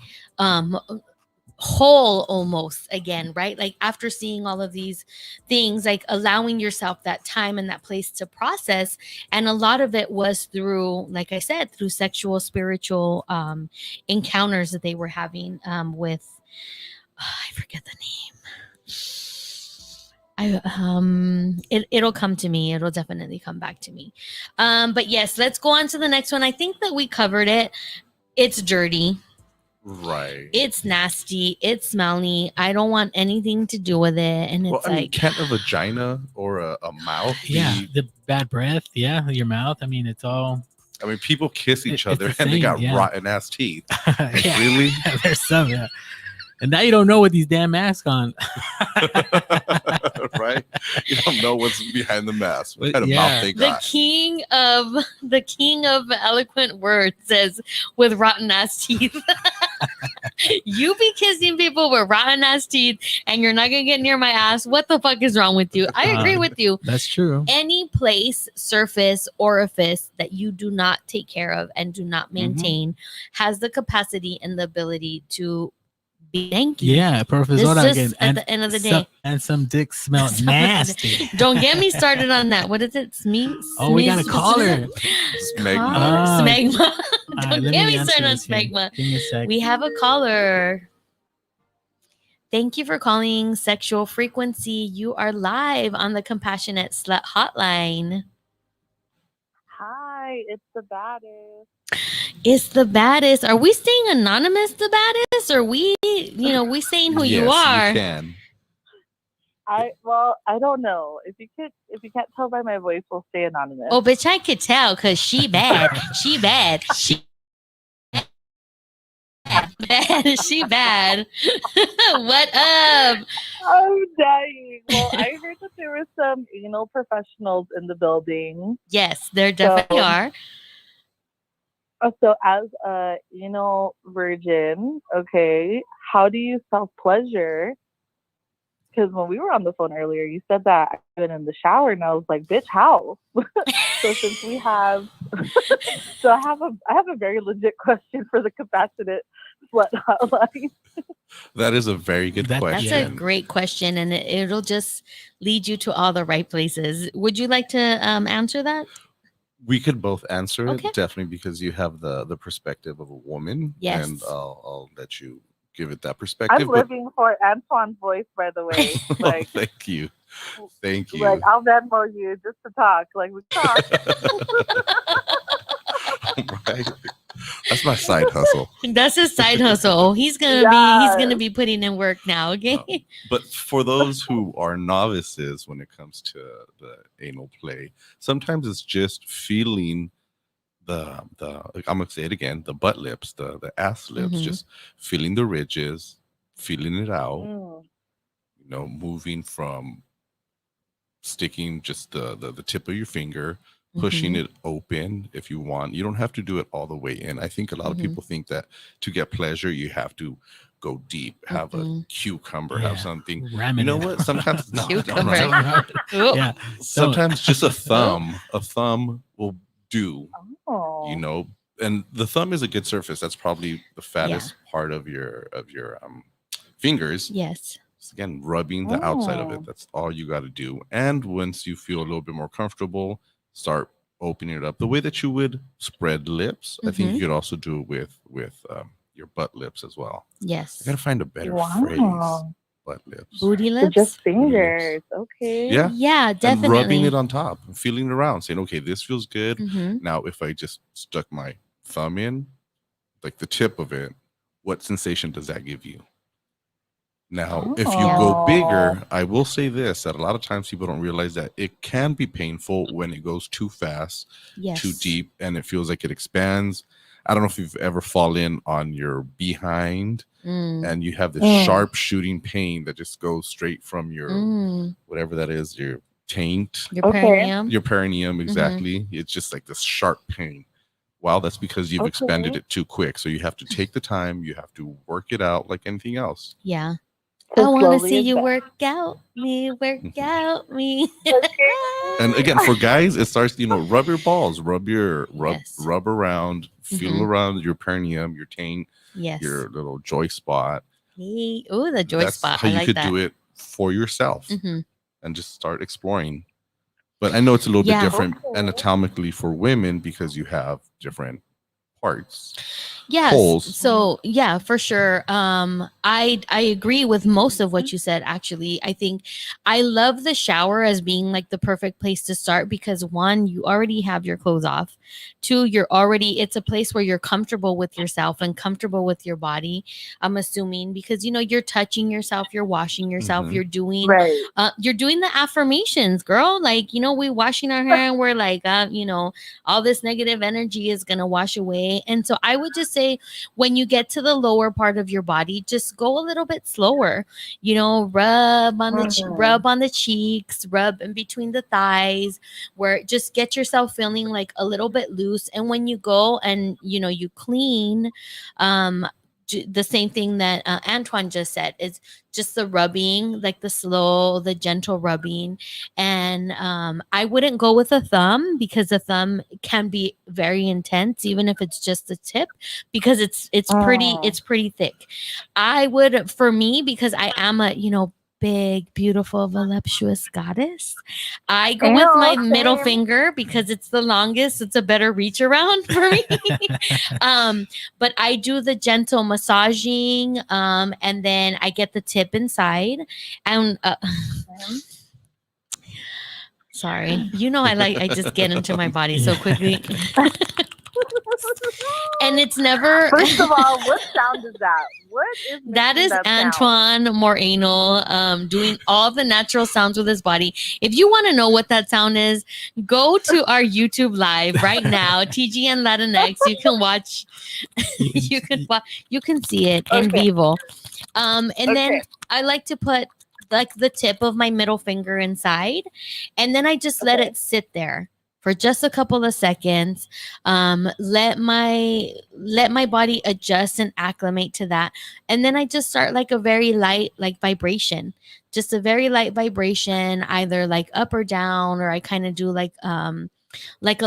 whole almost again, right? Like after seeing all of these things, like allowing yourself that time and that place to process. And a lot of it was through, like I said, through sexual, spiritual encounters that they were having with I forget the name. It'll come to me. It'll definitely come back to me. But yes, let's go on to the next one. I think that we covered it. It's dirty. Right. It's nasty. It's smelly. I don't want anything to do with it. And it's can't a vagina or a mouth Yeah, be the bad breath. Yeah, your mouth. I mean, it's all. I mean, people kiss each other it's a and they thing, got yeah. rotten ass teeth. Yeah. Really? There's some, yeah. And now you don't know what these damn masks on. Right? You don't know what's behind the mask. What But kind of yeah. mouth they The got. king of eloquent words says with rotten ass teeth. You be kissing people with rotten ass teeth and you're not gonna get near my ass. What the fuck is wrong with you? I agree with you. That's true. Any place, surface, orifice that you do not take care of and do not maintain has the capacity and the ability to be stanky. Yeah, profesora This again. just at the end of the day. And some dicks smell nasty. Don't get me started on that. What is it? Oh, we got a caller. Smegma. Smegma. All Don't let get me answer started on this here. smegma. Give me a sec. We have a caller. Thank you for calling Sexual Frequency. You are live on the Compassionate Slut Hotline. Hi, it's the baddest. It's the baddest. Are we staying anonymous, the baddest? Or we saying who you are? You can. I don't know. If you can't tell by my voice, we'll stay anonymous. Oh, bitch, I could tell because she bad. She bad. She bad. She bad. What up? I'm dying. Well, I heard that there were some anal professionals in the building. Yes, there definitely are. So as a anal virgin, okay, how do you self-pleasure? Because when we were on the phone earlier, you said that I've been in the shower, and I was like, "Bitch, how?" So since we have, so I have a very legit question for the compassionate slut hotline. That is a very good question. That's a great question, and it'll just lead you to all the right places. Would you like to answer that? We could both answer it, Okay. definitely, because you have the perspective of a woman. Yes. And I'll let you give it that perspective. I'm living for Antoine's voice, by the way. Like, thank you. Thank you. Like, I'll Venmo you just to talk. Like, we talk. Right? That's my side hustle. That's his side hustle. He's gonna be putting in work now. Okay. But for those who are novices when it comes to the anal play, sometimes it's just feeling the I'm gonna say it again, the butt lips, the ass lips, just feeling the ridges, feeling it out. Moving from sticking just the tip of your finger, pushing it open if you want. You don't have to do it all the way in. I think a lot of people think that to get pleasure, you have to go deep, have a cucumber, have something. You know what? Sometimes Cucumber. Yeah. Sometimes just a thumb will do. Oh. And the thumb is a good surface. That's probably the fattest part of your fingers. Yes. So again, rubbing the outside of it. That's all you got to do. And once you feel a little bit more comfortable, start opening it up the way that you would spread lips. I think you could also do it with your butt lips as well. Yes. I gotta find a better phrase. Butt lips. Booty lips. So just fingers. Okay. Yeah. Yeah, definitely. And rubbing it on top, feeling it around, saying, okay, this feels good. Now, if I just stuck my thumb in, like the tip of it, what sensation does that give you? Now, if you go bigger, I will say this, that a lot of times people don't realize that it can be painful when it goes too fast, too deep, and it feels like it expands. I don't know if you've ever fallen on your behind and you have this sharp shooting pain that just goes straight from your, whatever that is, your taint. Your perineum. Your perineum, exactly. It's just like this sharp pain. Well, that's because you've expanded it too quick. So you have to take the time. You have to work it out like anything else. Yeah. I want to see you work out me. And again, for guys, it starts, rub your balls, rub around, feel around your perineum, your taint, your little joy spot. Hey. Oh, the joy spot. How I you like could that. do it for yourself and just start exploring. But I know it's a little bit different anatomically for women because you have different parts. Yes. Holes. So yeah, for sure. I agree with most of what you said. Actually, I think I love the shower as being like the perfect place to start because one, you already have your clothes off. Two, it's a place where you're comfortable with yourself and comfortable with your body. I'm assuming because you're touching yourself, you're washing yourself, Mhm. Right. you're doing the affirmations, girl. Like we washing our hair and we're like, all this negative energy is gonna wash away. And so I would just say when you get to the lower part of your body, just go a little bit slower. Rub on the cheeks, rub in between the thighs, where just get yourself feeling like a little bit loose. And when you go and you clean, um, the same thing that Antoine just said is just the rubbing, like the slow, the gentle rubbing. And I wouldn't go with a thumb because the thumb can be very intense, even if it's just the tip, because it's pretty thick. I would, for me, because I am a big, beautiful, voluptuous goddess, I go with my middle finger because it's the longest. It's a better reach around for me. But I do the gentle massaging, and then I get the tip inside. And sorry, I just get into my body so quickly. And it's never. First of all, what sound is that? What is that is Antoine MOREANAL doing all the natural sounds with his body. If you want to know what that sound is, go to our YouTube live right now, TGN Latinx. You can watch. You can see it in vivo. And then I like to put like the tip of my middle finger inside, and then I just let it sit there for just a couple of seconds. Let my body adjust and acclimate to that, and then I just start like a very light vibration, just a very light vibration, either like up or down, or I kind of do like a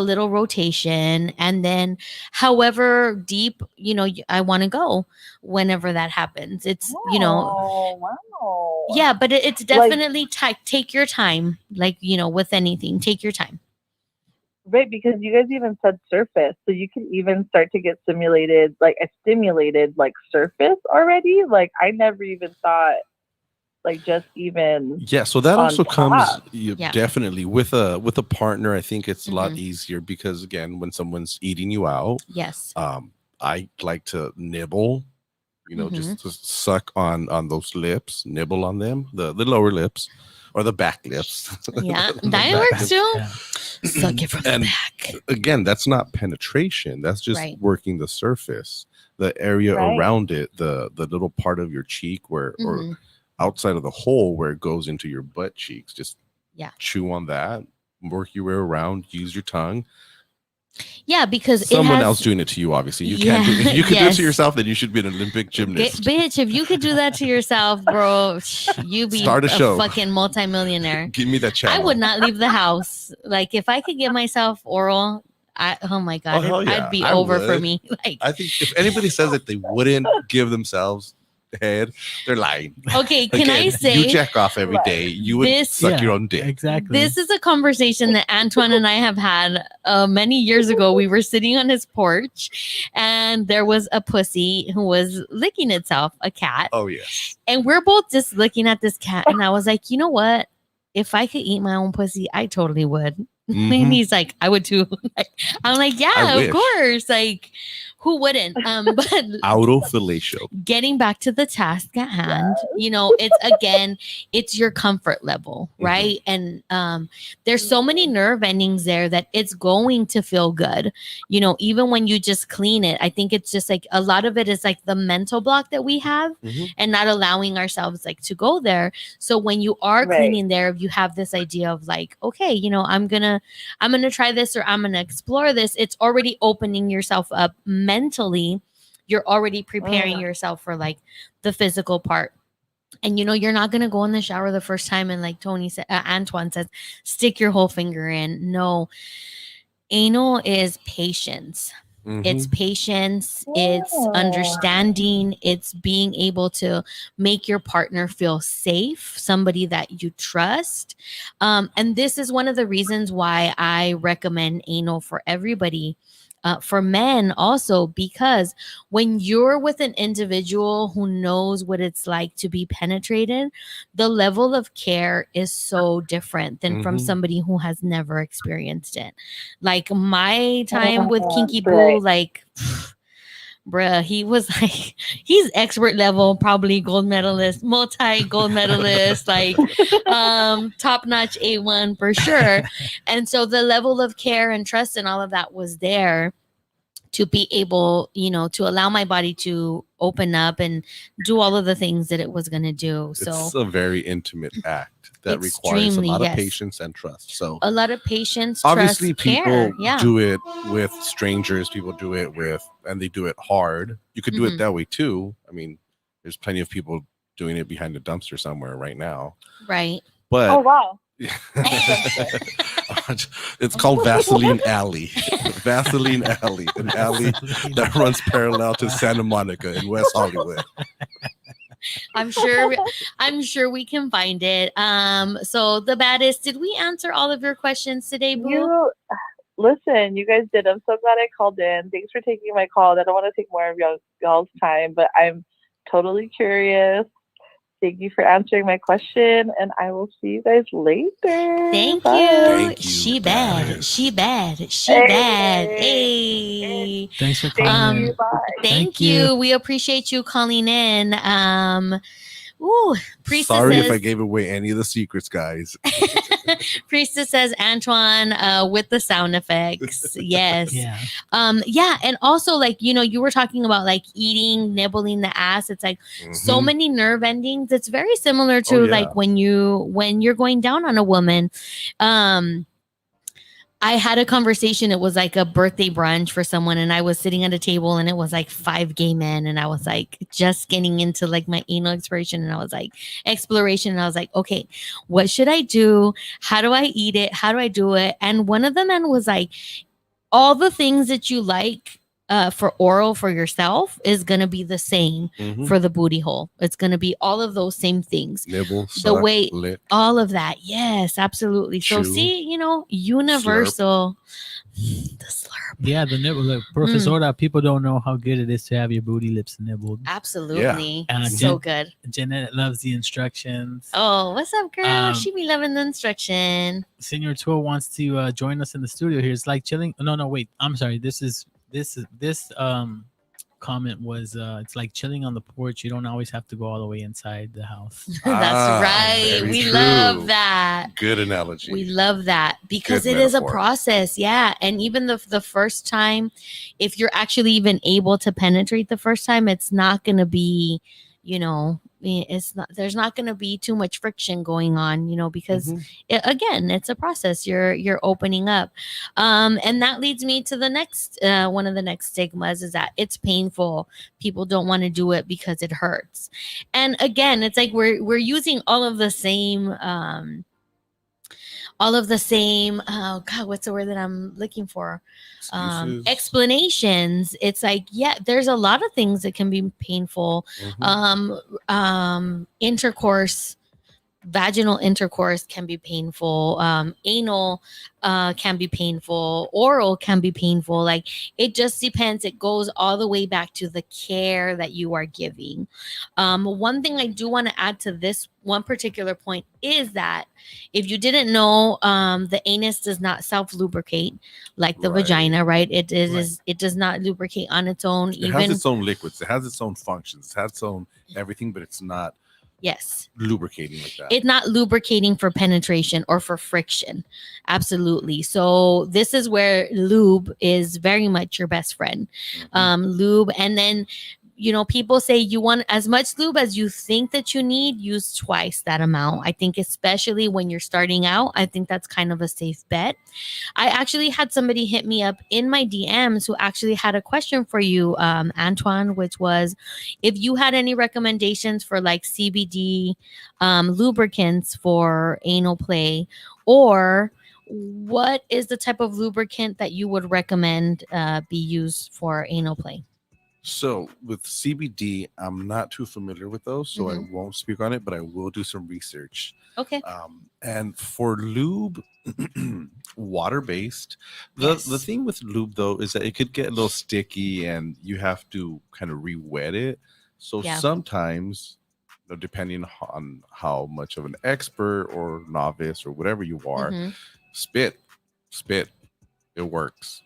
little rotation, and then however deep I want to go whenever that happens. It's wow. Yeah, but it's definitely take your time, with anything, take your time. Right, because you guys even said surface, so you can even start to get stimulated surface already. Like I never even thought, just even. Yeah, so that also comes definitely with a partner. I think it's a lot easier because again, when someone's eating you out, yes, I like to nibble, just to suck on those lips, nibble on them, the lower lips or the back lips. Yeah, that works too. Yeah. Suck it from the back. Again, that's not penetration. That's just working the surface, the area around it, the little part of your cheek where or outside of the hole where it goes into your butt cheeks. Just chew on that, work your way around, use your tongue. Yeah, because someone else doing it to you, obviously. You can't do it. If you could do it to yourself, then you should be an Olympic gymnast. Bitch, if you could do that to yourself, bro, you be Start a show. Fucking multimillionaire. Give me that channel. I would not leave the house. Like if I could give myself oral, oh my God, I'd be over for me. I think if anybody says that they wouldn't give themselves head, they're lying. Okay, can I say you jack off every day, you would suck your own dick. Exactly. This is a conversation that Antoine and I have had many years ago. We were sitting on his porch and there was a pussy who was licking itself, a cat. Oh yes. And we're both just looking at this cat, and I was like, you know what? If I could eat my own pussy, I totally would. And he's like, I would too. I'm like, yeah, of course. Like, who wouldn't? But autofellatio. Getting back to the task at hand, it's your comfort level, right? And there's so many nerve endings there that it's going to feel good. Even when you just clean it, I think it's just like a lot of it is like the mental block that we have and not allowing ourselves to go there. So when you are cleaning there, you have this idea of like, okay, I'm gonna try this, or I'm gonna explore this. It's already opening yourself up mentally. You're already preparing yourself for the physical part. And you're not gonna go in the shower the first time and like Tony said, Antoine says, stick your whole finger in. No, anal is patience. It's patience, it's understanding, it's being able to make your partner feel safe, somebody that you trust. And this is one of the reasons why I recommend anal for everybody. for men also, because when you're with an individual who knows what it's like to be penetrated, the level of care is so different than from somebody who has never experienced it. Like my time with Kinky Boo, like bruh, he was like, he's expert level, probably gold medalist, multi gold medalist, like top notch A1 for sure. And so the level of care and trust and all of that was there to be able, to allow my body to open up and do all of the things that it was going to do. So it's a very intimate act that requires a lot of patience and trust. So a lot of patience, obviously trust, people care. do it with strangers, people do it with, and they do it hard. You could do it that way too. I mean, there's plenty of people doing it behind a dumpster somewhere right now. Right. But oh wow. It's called Vaseline Alley. Vaseline Alley, an alley that runs parallel to Santa Monica in West Hollywood. I'm sure we can find it. So the baddest, did we answer all of your questions today, Boo? Listen, you guys did. I'm so glad I called in. Thanks for taking my call. I don't want to take more of y'all's time, but I'm totally curious. Thank you for answering my question, and I will see you guys later. Thank Bye. you. Thank you. She bad. She bad. She Hey. bad. Hey. Thanks for calling in. Bye. Thank you. We appreciate you calling in. Priestess Sorry says, if I gave away any of the secrets, guys. Priestess says Antoine with the sound effects. Yes. Yeah. Yeah. And also, like, you were talking about like eating, nibbling the ass. It's like so many nerve endings. It's very similar to like when you're going down on a woman. I had a conversation. It was like a birthday brunch for someone, and I was sitting at a table, and it was like 5 gay men, and I was like just getting into like my anal exploration, and I was like and I was like, okay, what should I do? How do I eat it? How do I do it? And one of the men was like, all the things that you like for oral for yourself is going to be the same for the booty hole. It's going to be all of those same things. Nibble, the suck, way, lick, all of that. Yes, absolutely. chew, so see, universal. The slurp. Yeah, the nibble. Look, Professora, people don't know how good it is to have your booty lips nibbled. Absolutely. Yeah. So good. Jeanette loves the instructions. Oh, what's up, girl? She be loving the instruction. Senior Tour wants to join us in the studio here. It's like chilling. No, wait. I'm sorry. This comment was it's like chilling on the porch. You don't always have to go all the way inside the house. That's right. We love that. Good analogy. We love that because it is a process. Yeah. And even the first time, if you're actually even able to penetrate the first time, it's not going to be, there's not going to be too much friction going on, because again, it's a process. You're opening up. And that leads me to the next, one of the next stigmas is that it's painful. People don't want to do it because it hurts. And again, it's like we're using all of the same, oh God, what's the word that I'm looking for? Explanations. It's like, yeah, there's a lot of things that can be painful. Intercourse, vaginal intercourse can be painful. Anal can be painful. Oral can be painful. Like, it just depends. It goes all the way back to the care that you are giving. One thing I do want to add to this one particular point is that if you didn't know, the anus does not self-lubricate like the vagina, right? It does not lubricate on its own. It has its own liquids. It has its own functions. It has its own everything, but it's not lubricating like that. It's not lubricating for penetration or for friction. Absolutely. So this is where lube is very much your best friend. Lube. And then, people say you want as much lube as you think that you need, use twice that amount. I think especially when you're starting out, I think that's kind of a safe bet. I actually had somebody hit me up in my DMs who actually had a question for you, Antoine, which was if you had any recommendations for like CBD lubricants for anal play, or what is the type of lubricant that you would recommend be used for anal play? So with CBD, I'm not too familiar with those, so I won't speak on it, but I will do some research. Okay. And for lube, water based. The Yes. thing with lube though is that it could get a little sticky, and you have to kind of re-wet it. So Yeah. sometimes, depending on how much of an expert or novice or whatever you are, spit, spit, it works.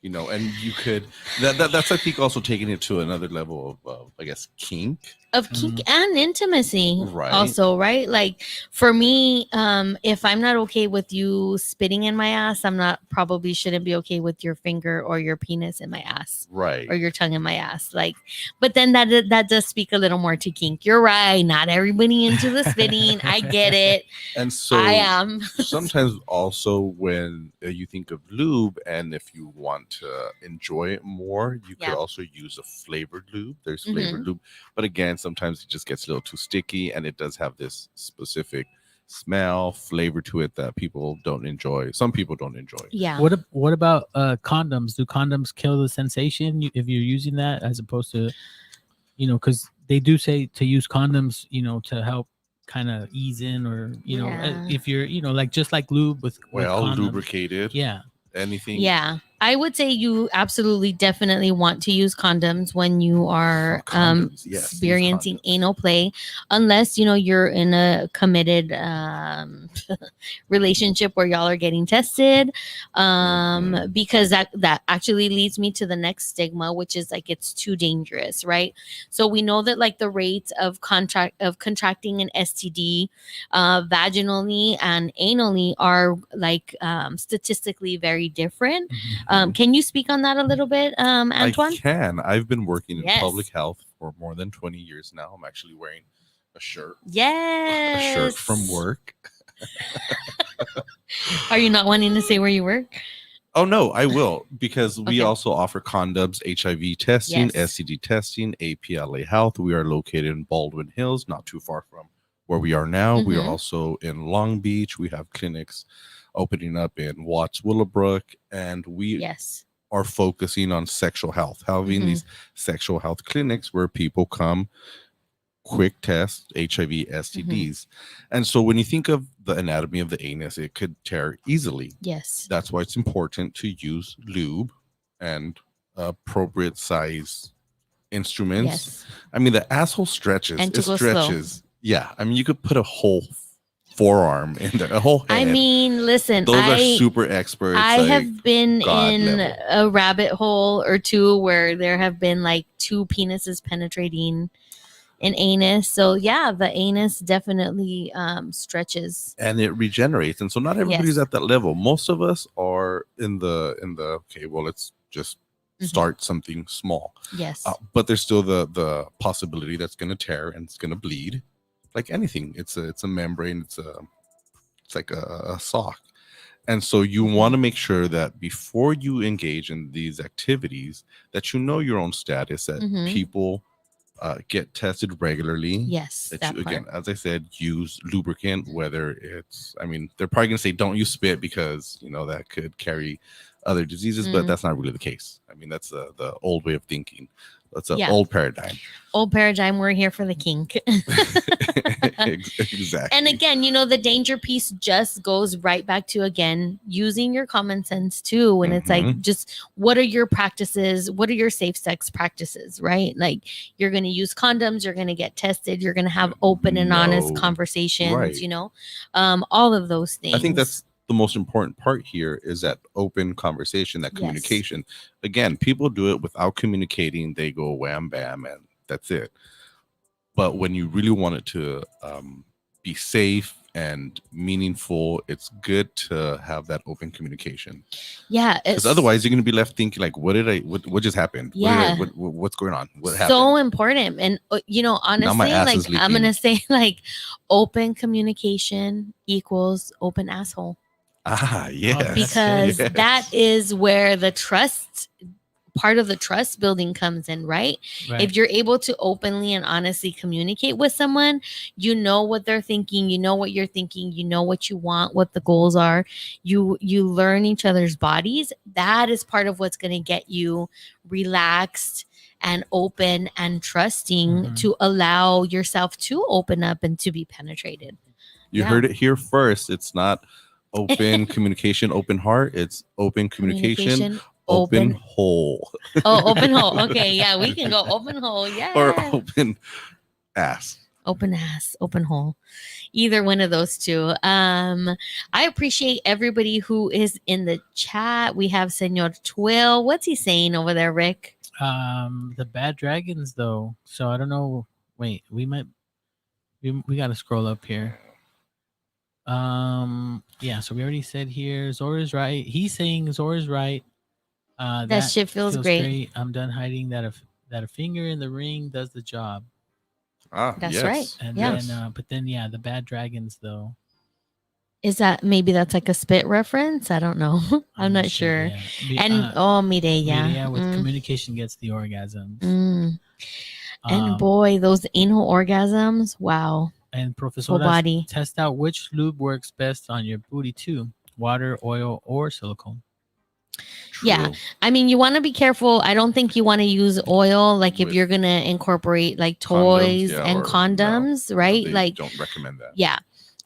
And you could that's I think also taking it to another level of I guess kink. Of kink and intimacy, Right. also, right? Like for me, if I'm not okay with you spitting in my ass, I'm not probably shouldn't be okay with your finger or your penis in my ass, Right. or your tongue in my ass. Like, but then that does speak a little more to kink. You're right. Not everybody into the spitting. I get it. And so I am. sometimes also when you think of lube, and if you want to enjoy it more, you could also use a flavored lube. There's flavored lube, but again, sometimes it just gets a little too sticky, and it does have this specific smell, flavor to it that people don't enjoy. Some people don't enjoy. Yeah. What about condoms? Do condoms kill the sensation if you're using that, as opposed to, because they do say to use condoms, to help kind of ease in, or if you're like just like lube with condoms. Lubricated. Yeah. Anything. Yeah. I would say you absolutely definitely want to use condoms when you are experiencing anal play, unless you're in a committed relationship where y'all are getting tested, because that actually leads me to the next stigma, which is like it's too dangerous, right? So we know that like the rates of contracting an STD vaginally and anally are like statistically very different. Can you speak on that a little bit, Antoine? I can. I've been working in public health for more than 20 years now. I'm actually wearing a shirt. Yes. A shirt from work. Are you not wanting to say where you work? Oh, no, I will, because we also offer condoms, HIV testing, STD testing, APLA Health. We are located in Baldwin Hills, not too far from where we are now. We are also in Long Beach. We have clinics opening up in Watts, Willowbrook, and we are focusing on sexual health, having these sexual health clinics where people come, quick test HIV, STDs. And so when you think of the anatomy of the anus, it could tear easily. Yes. That's why it's important to use lube and appropriate size instruments. Yes. I mean, the asshole stretches. And it stretches. Slow. Yeah. I mean, you could put a whole forearm in there, a whole head. I mean, listen, those are super experts. I have been God in level. a rabbit hole or two where there have been like 2 penises penetrating an anus. So yeah, the anus definitely stretches and it regenerates. And so not everybody's at that level. Most of us are in the okay, well, let's just start something small. Yes. But there's still the possibility that's going to tear and it's going to bleed. Like anything, it's a membrane. It's like a sock, and so you want to make sure that before you engage in these activities, that you know your own status. That people get tested regularly. Yes, that you, again, as I said, use lubricant. Whether it's, I mean, they're probably gonna say don't use spit because that could carry other diseases, but that's not really the case. I mean, that's the old way of thinking. That's an old paradigm. Old paradigm. We're here for the kink. Exactly. And again, the danger piece just goes right back to, again, using your common sense too. And it's like, just what are your practices? What are your safe sex practices, right? Like you're going to use condoms, you're going to get tested, you're going to have open and honest conversations, all of those things. I think that's the most important part here, is that open conversation, that communication. Again, people do it without communicating. They go wham, bam, and that's it. But when you really want it to be safe and meaningful, it's good to have that open communication. Yeah. Because otherwise you're going to be left thinking like, what just happened? Yeah. What's going on? What happened? So important. And, honestly, like I'm going to say like open communication equals open asshole. Yes. Because that is where the part of the trust building comes in, right? If you're able to openly and honestly communicate with someone, you know what they're thinking, you know what you're thinking, you know what you want, what the goals are. You learn each other's bodies. That is part of what's going to get you relaxed and open and trusting to allow yourself to open up and to be penetrated. You heard it here first. It's not open communication, open heart. It's open communication, open hole. Oh, open hole. Okay, yeah, we can go open hole. Yeah. Or open ass. Open ass, open hole. Either one of those two. I appreciate everybody who is in the chat. We have Senor Twill. What's he saying over there, Rick? The bad dragons though. So I don't know. Wait, we got to scroll up here. Yeah, so we already said here Zora's right. He's saying Zora's right. That shit feels great. I'm done hiding that a finger in the ring does the job. That's yes. right. And yes. then but then yeah, the bad dragons though. Is that maybe that's like a spit reference? I don't know. I'm not sure. Yeah. And Mireya. With communication gets the orgasms. And boy, those anal orgasms, wow. And Professor body. Test out which lube works best on your booty too. Water, oil, or silicone. True. Yeah. I mean, you want to be careful. I don't think you want to use oil like if you're going to incorporate like toys and condoms, right? They like don't recommend that. Yeah.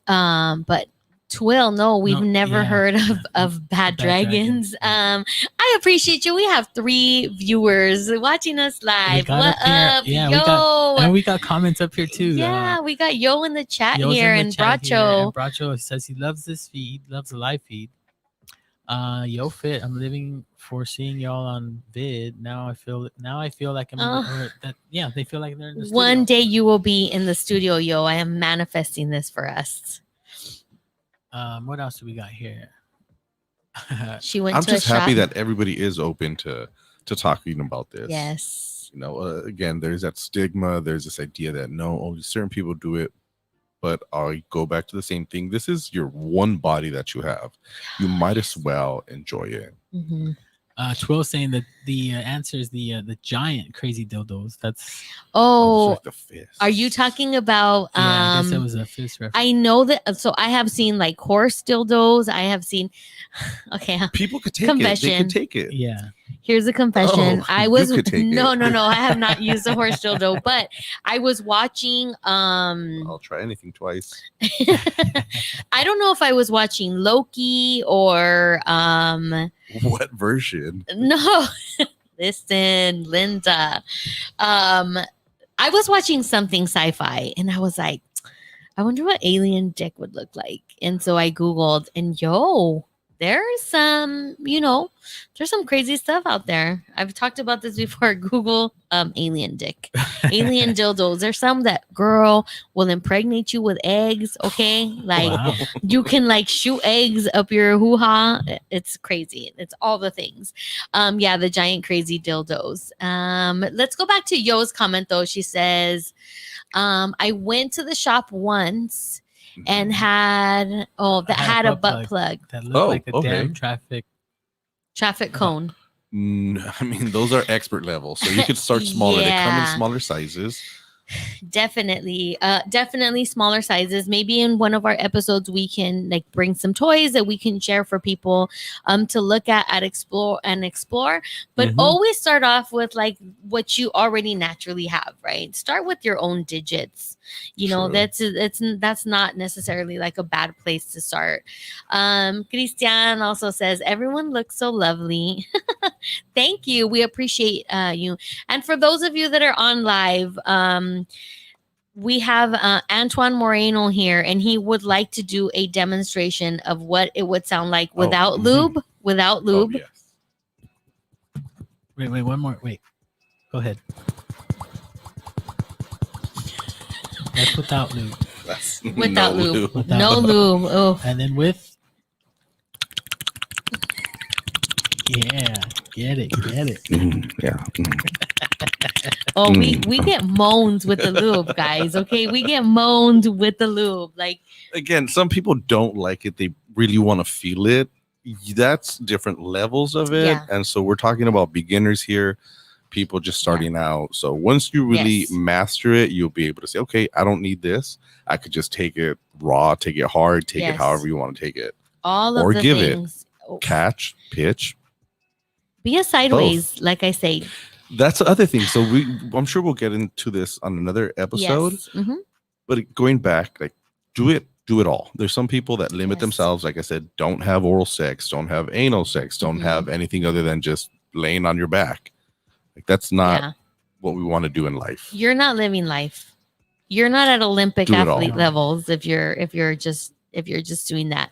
But Twill, no, we've never heard of bad dragons. I appreciate you. We have 3 viewers watching us live. What up? Yeah, we got comments up here too. Yeah, we got Yo in the chat here and Bracho. And Bracho says he loves this feed, loves the live feed. Yo fit. I'm living for seeing y'all on vid. Now I feel like I'm they feel like they're in the studio. One day you will be in the studio, Yo. I am manifesting this for us. What else do we got here? She went I'm to just a happy shop. that everybody is open to talking about this. Yes. You know, again, there's that stigma. There's this idea that no, only certain people do it. But I go back to the same thing. This is your one body that you have. You might as well enjoy it. Mm-hmm. Twill saying that the answer is the giant crazy dildos. That's like the fist. Are you talking about? I guess that was a fist reference. I know that. So I have seen like horse dildos. I have seen. Okay. People could take it. They could take it. Yeah. Here's a confession. I was no. I have not used a horse dildo, but I was watching. I'll try anything twice. I don't know if I was watching Loki or What version? No, listen, Linda. I was watching something sci-fi, and I was like, I wonder what alien dick would look like. And so I Googled, and there's some, there's some crazy stuff out there. I've talked about this before. Google alien dick, alien dildos. There's some that girl will impregnate you with eggs. Okay, like you can like shoot eggs up your hoo-ha. It's crazy. It's all the things. The giant crazy dildos. Let's go back to Yo's comment though. She says, I went to the shop once and had a butt plug that looked like a damn traffic cone. I mean, those are expert level, so you could start smaller. They come in smaller sizes. Definitely smaller sizes. Maybe in one of our episodes we can like bring some toys that we can share for people to look at explore, but always start off with like what you already naturally have, right? Start with your own digits. That's not necessarily like a bad place to start. Christian also says everyone looks so lovely. Thank you. We appreciate you. And for those of you that are on live, we have Antoine Moreno here, and he would like to do a demonstration of what it would sound like without lube. Without lube. Yes. Wait, one more. Wait, go ahead. That's without lube. That's without no lube. lube. No lube. Oh. And then with. Yeah, get it. Yeah. Oh, we get moans with the lube, guys. Okay, we get moaned with the lube. Like again, some people don't like it. They really want to feel it. That's different levels of it. Yeah. And so we're talking about beginners here, people just starting out. So once you really master it, you'll be able to say, okay, I don't need this. I could just take it raw, take it hard, take it however you want to take it. All of or the give things. it catch, pitch. Be a sideways, like I say. That's the other thing. So I'm sure we'll get into this on another episode. Yes. Mm-hmm. But going back, like, do it all. There's some people that limit Yes. themselves. Like I said, don't have oral sex, don't have anal sex, don't have anything other than just laying on your back. Like, that's not what we want to do in life. You're not living life. You're not at Olympic Do it all. athlete levels if you're just doing that.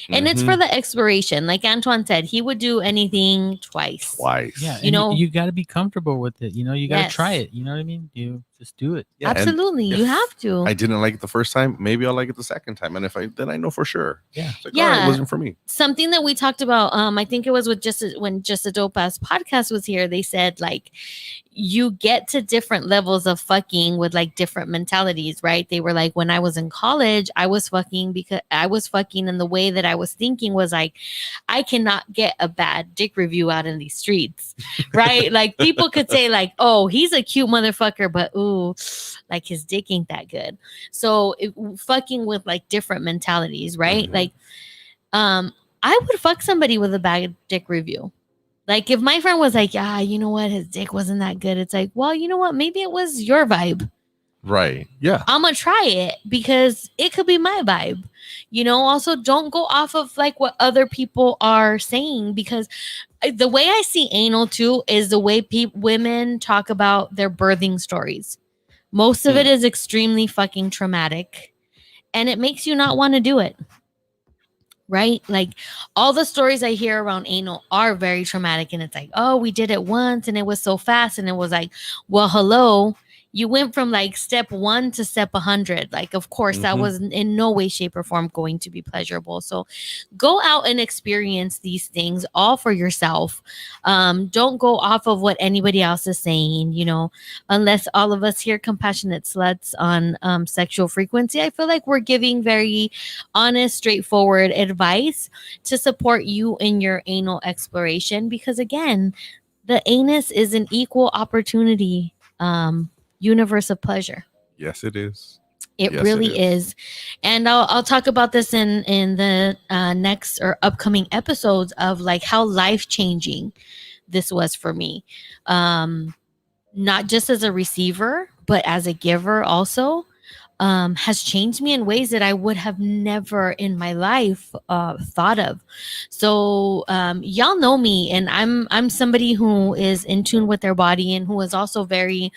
And it's for the exploration. Like Antoine said, he would do anything twice. Yeah, You know, you got to be comfortable with it. You know, you got to Yes. try it. You know what I mean? You just do it. Yeah, and absolutely. You if have to. I didn't like it the first time, maybe I'll like it the second time. And if I then I know for sure. Yeah. It's like, all right, it wasn't for me. Something that we talked about, I think it was with when Just a Dope Ass podcast was here, they said like you get to different levels of fucking with like different mentalities, right? They were like, when I was in college, I was fucking because I was fucking, and the way that I was thinking was like, I cannot get a bad dick review out in these streets, right? Like people could say like, oh, he's a cute motherfucker, but ooh, like his dick ain't that good. So fucking with like different mentalities, right? Like, I would fuck somebody with a bad dick review. Like if my friend was like, yeah, you know what, his dick wasn't that good. It's like, well, you know what? Maybe it was your vibe. Right. Yeah. I'm going to try it because it could be my vibe. You know, also don't go off of like what other people are saying, because the way I see anal too is the way women talk about their birthing stories. Most of it is extremely fucking traumatic, and it makes you not want to do it. Right? Like all the stories I hear around anal are very traumatic, and it's like, oh, we did it once and it was so fast, and it was like, well, hello, you went from like step 1 to step 100. Like, of course, that was in no way, shape, or form going to be pleasurable. So go out and experience these things all for yourself. Don't go off of what anybody else is saying, you know, unless all of us here, compassionate sluts on sexual frequency, I feel like we're giving very honest, straightforward advice to support you in your anal exploration, because again, the anus is an equal opportunity universe of pleasure. Yes, it is. It really is. And I'll talk about this in the next or upcoming episodes of like how life-changing this was for me. Not just as a receiver, but as a giver also. Has changed me in ways that I would have never in my life thought of. So y'all know me, and I'm somebody who is in tune with their body and who is also very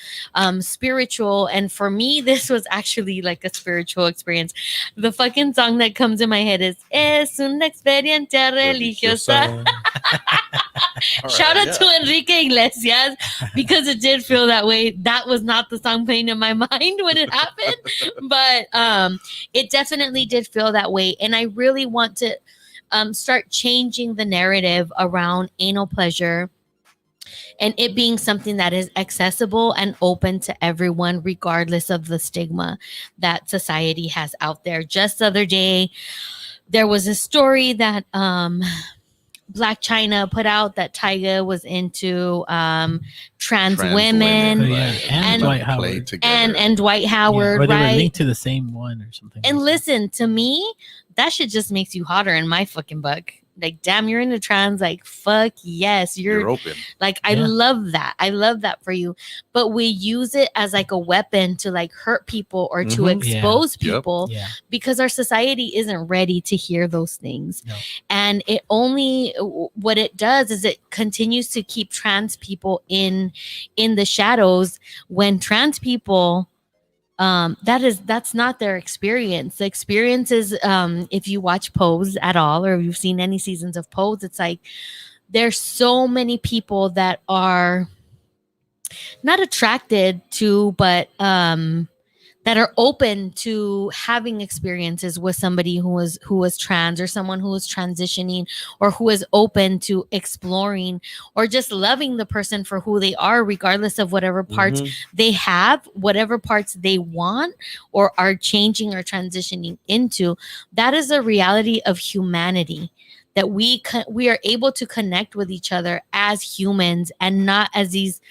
spiritual. And for me, this was actually like a spiritual experience. The fucking song that comes in my head is "Es una experiencia religiosa." Shout out to Enrique Iglesias, because it did feel that way. That was not the song playing in my mind when it happened, but it definitely did feel that way. And I really want to start changing the narrative around anal pleasure and it being something that is accessible and open to everyone, regardless of the stigma that society has out there. Just the other day, there was a story that Black China put out that Tyga was into trans women, right. and Dwight Howard, and Dwight Howard, or they right? were linked to the same one or something. And listen, to me, that shit just makes you hotter in my fucking book. Like, damn, you're into trans. Like, fuck yes, you're open. Like, I love that. I love that for you. But we use it as like a weapon to like hurt people or to expose people because our society isn't ready to hear those things. No. And it only, what it does is it continues to keep trans people in the shadows, when trans people, that's not their experience. The experience is, if you watch Pose at all, or you've seen any seasons of Pose, it's like there's so many people that are not attracted to, but that are open to having experiences with somebody who was trans, or someone who is transitioning, or who is open to exploring or just loving the person for who they are, regardless of whatever parts they have, whatever parts they want or are changing or transitioning into. That is a reality of humanity, that we are able to connect with each other as humans, and not as these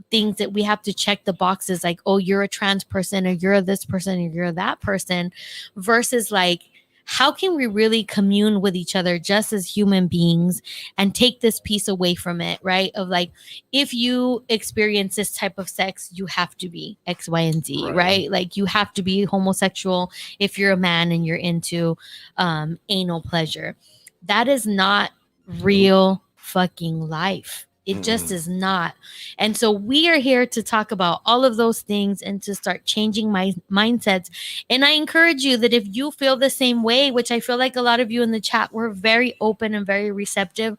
things that we have to check the boxes like, oh, you're a trans person, or you're this person, or you're that person, versus like how can we really commune with each other just as human beings and take this piece away from it, right? Of like, if you experience this type of sex, you have to be X, Y, and Z, right? Like, you have to be homosexual if you're a man and you're into anal pleasure. That is not real fucking life. It just is not. And so we are here to talk about all of those things and to start changing my mindsets. And I encourage you that if you feel the same way, which I feel like a lot of you in the chat were very open and very receptive,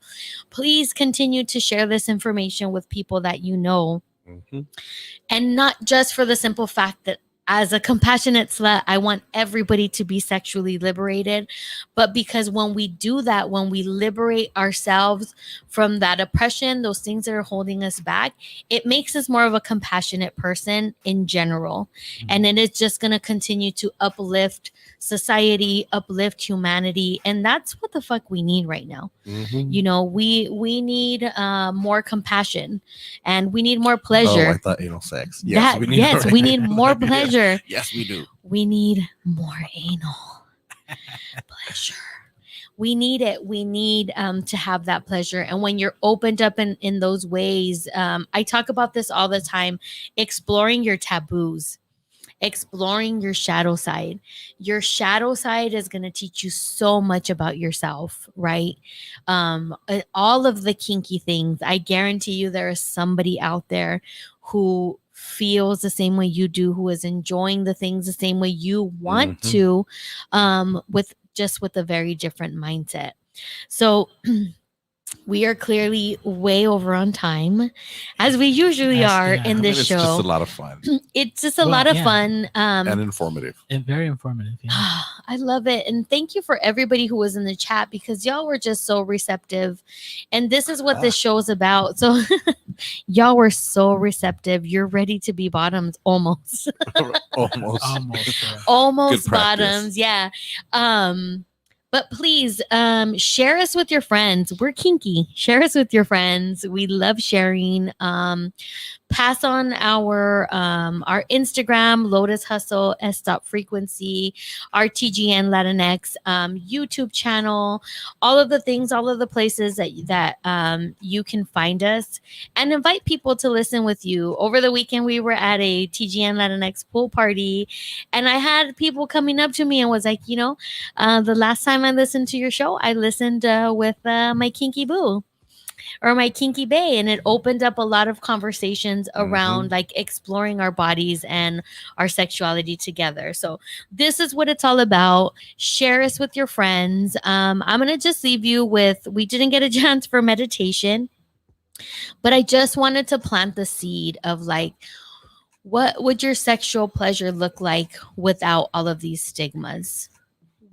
please continue to share this information with people that you know. And not just for the simple fact that as a compassionate slut, I want everybody to be sexually liberated. But because when we do that, when we liberate ourselves from that oppression, those things that are holding us back, it makes us more of a compassionate person in general. And it is just going to continue to uplift society, uplift humanity. And that's what the fuck we need right now. You know, we need more compassion and we need more pleasure. Oh, I thought anal sex. Yes, we need more pleasure. Yes, we do. We need more anal pleasure. We need it. We need to have that pleasure. And when you're opened up in those ways, I talk about this all the time, exploring your taboos, exploring your shadow side. Your shadow side is going to teach you so much about yourself, right? All of the kinky things. I guarantee you there is somebody out there who feels the same way you do, who is enjoying the things the same way you want to, with a very different mindset. So we are clearly way over on time, as we usually are in this show. It's just a lot of fun. It's just a lot of fun. And informative. And very informative. Yeah. I love it. And thank you for everybody who was in the chat, because y'all were just so receptive. And this is what this show is about. So y'all were so receptive. You're ready to be bottoms almost. Almost bottoms. Yeah. But please share us with your friends. We're kinky. Share us with your friends. We love sharing. Pass on our Instagram, Lotus Hustle, Frequency, our TGN Latinx YouTube channel, all of the things, all of the places that you can find us, and invite people to listen with you. Over the weekend, we were at a TGN Latinx pool party, and I had people coming up to me and was like, you know, the last time I listened to your show, I listened with my kinky boo or my kinky bae, and it opened up a lot of conversations around like exploring our bodies and our sexuality together. So this is what it's all about. Share us with your friends. I'm gonna just leave you with, we didn't get a chance for meditation, but I just wanted to plant the seed of like, what would your sexual pleasure look like without all of these stigmas?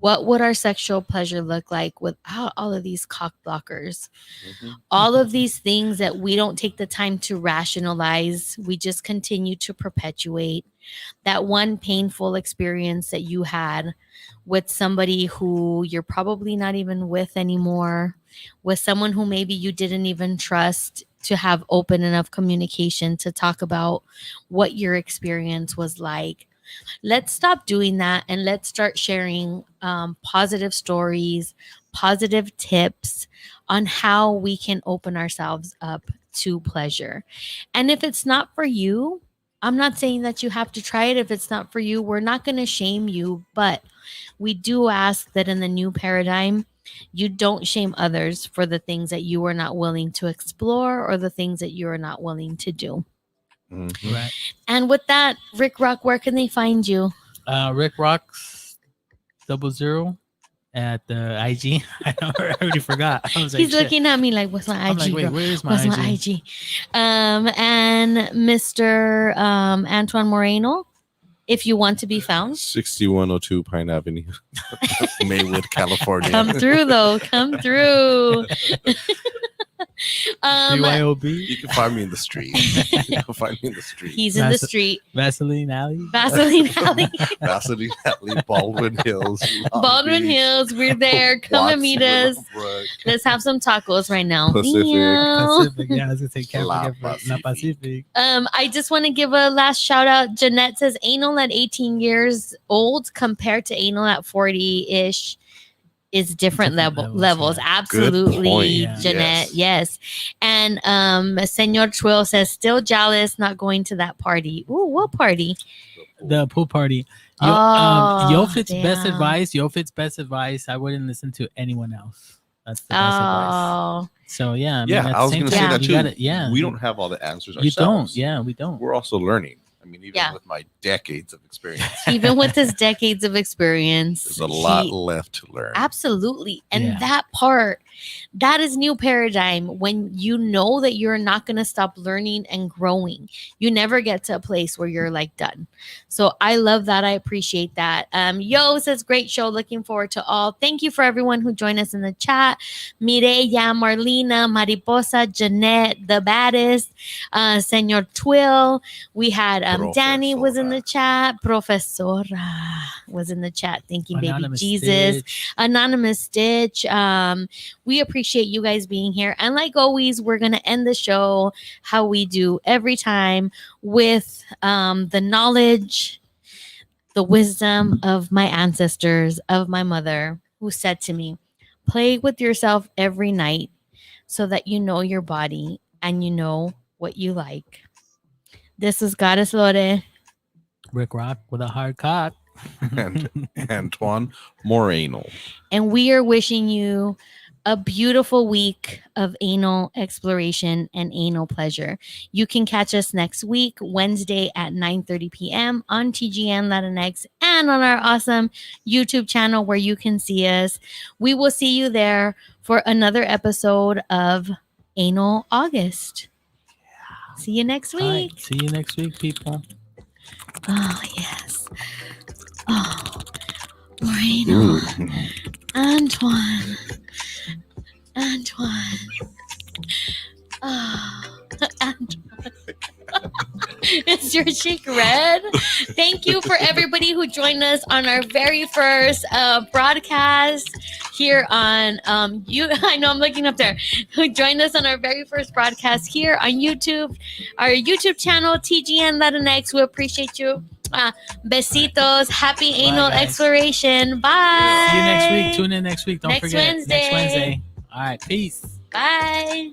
What would our sexual pleasure look like without all of these cock blockers? All of these things that we don't take the time to rationalize. We just continue to perpetuate. That one painful experience that you had with somebody who you're probably not even with anymore, with someone who maybe you didn't even trust to have open enough communication to talk about what your experience was like. Let's stop doing that and let's start sharing positive stories, positive tips on how we can open ourselves up to pleasure. And if it's not for you, I'm not saying that you have to try it. If it's not for you, we're not going to shame you, but we do ask that in the new paradigm, you don't shame others for the things that you are not willing to explore or the things that you are not willing to do. Right. And with that, Rick Rock, where can they find you? Rick Rocks 00 at the IG. I already forgot. I was like, he's looking at me like, what's my IG? I'm like, wait, where is my what's IG? my IG? And Mr. Antoine Moreno, if you want to be found. 6102 Pine Avenue, Maywood, California. Come through, though. Come through. BYOB. You can find me in the street. You can find me in the street. He's in the street. Vaseline Alley. Vaseline Alley. Vaseline Alley, Baldwin Hills. Long Baldwin Beach, Hills. We're there. Come and meet us. Willowbrook. Let's have some tacos right now. Pacific. Pacific. Yeah, I was gonna say can't La forget for La Pacific. I just want to give a last shout out. Jeanette says anal at 18 years old compared to anal at 40-ish is different levels. yeah. Absolutely, point. Yeah. Jeanette. Yes. And Senor Twill says still jealous not going to that party. Ooh, what party? The pool party. Oh, Yofit's best damn. advice. Yofit's best advice. I wouldn't listen to anyone else. That's the best advice. Oh, So yeah, I mean, Yeah, at I the was same going to say time, that you too. gotta- We don't have all the answers You don't. ourselves. Yeah, we don't. We're also learning. I mean, even Yeah. with my decades of experience, even with his decades of experience, there's a lot he- left to learn. Absolutely. And Yeah. that part, that is new paradigm when you know that you're not going to stop learning and growing. You never get to a place where you're like done. So I love that. I appreciate that. Yo says great show. Looking forward to all. Thank you for everyone who joined us in the chat. Mireya, Marlena, Mariposa, Jeanette, the baddest, Senor Twill. We had Danny was in the chat. Profesora was in the chat. Thank you, baby Anonymous Jesus. Stitch. Anonymous Stitch. We appreciate you guys being here. And like always, we're going to end the show how we do every time with the knowledge, the wisdom of my ancestors, of my mother, who said to me, play with yourself every night so that you know your body and you know what you like. This is Goddess Lore. Rick Rock with a hard cock. And Antoine Moreno. And we are wishing you a beautiful week of anal exploration and anal pleasure. You can catch us next week, Wednesday at 9:30 p.m. on TGN Latinx and on our awesome YouTube channel where you can see us. We will see you there for another episode of Anal August. See you next All right, week. see you next week, people. Oh, yes. Oh, Moreno. Antoine. Oh, Antoine. Is your cheek red? Thank you for everybody who joined us on our very first broadcast here on I know I'm looking up there. Who joined us on our very first broadcast here on YouTube, our YouTube channel TGN Latinx. We appreciate you. Besitos. Happy anal guys. exploration. Bye. See you next week. Tune in next week. Don't Next forget. Wednesday. Next Wednesday. All right. Peace. Bye.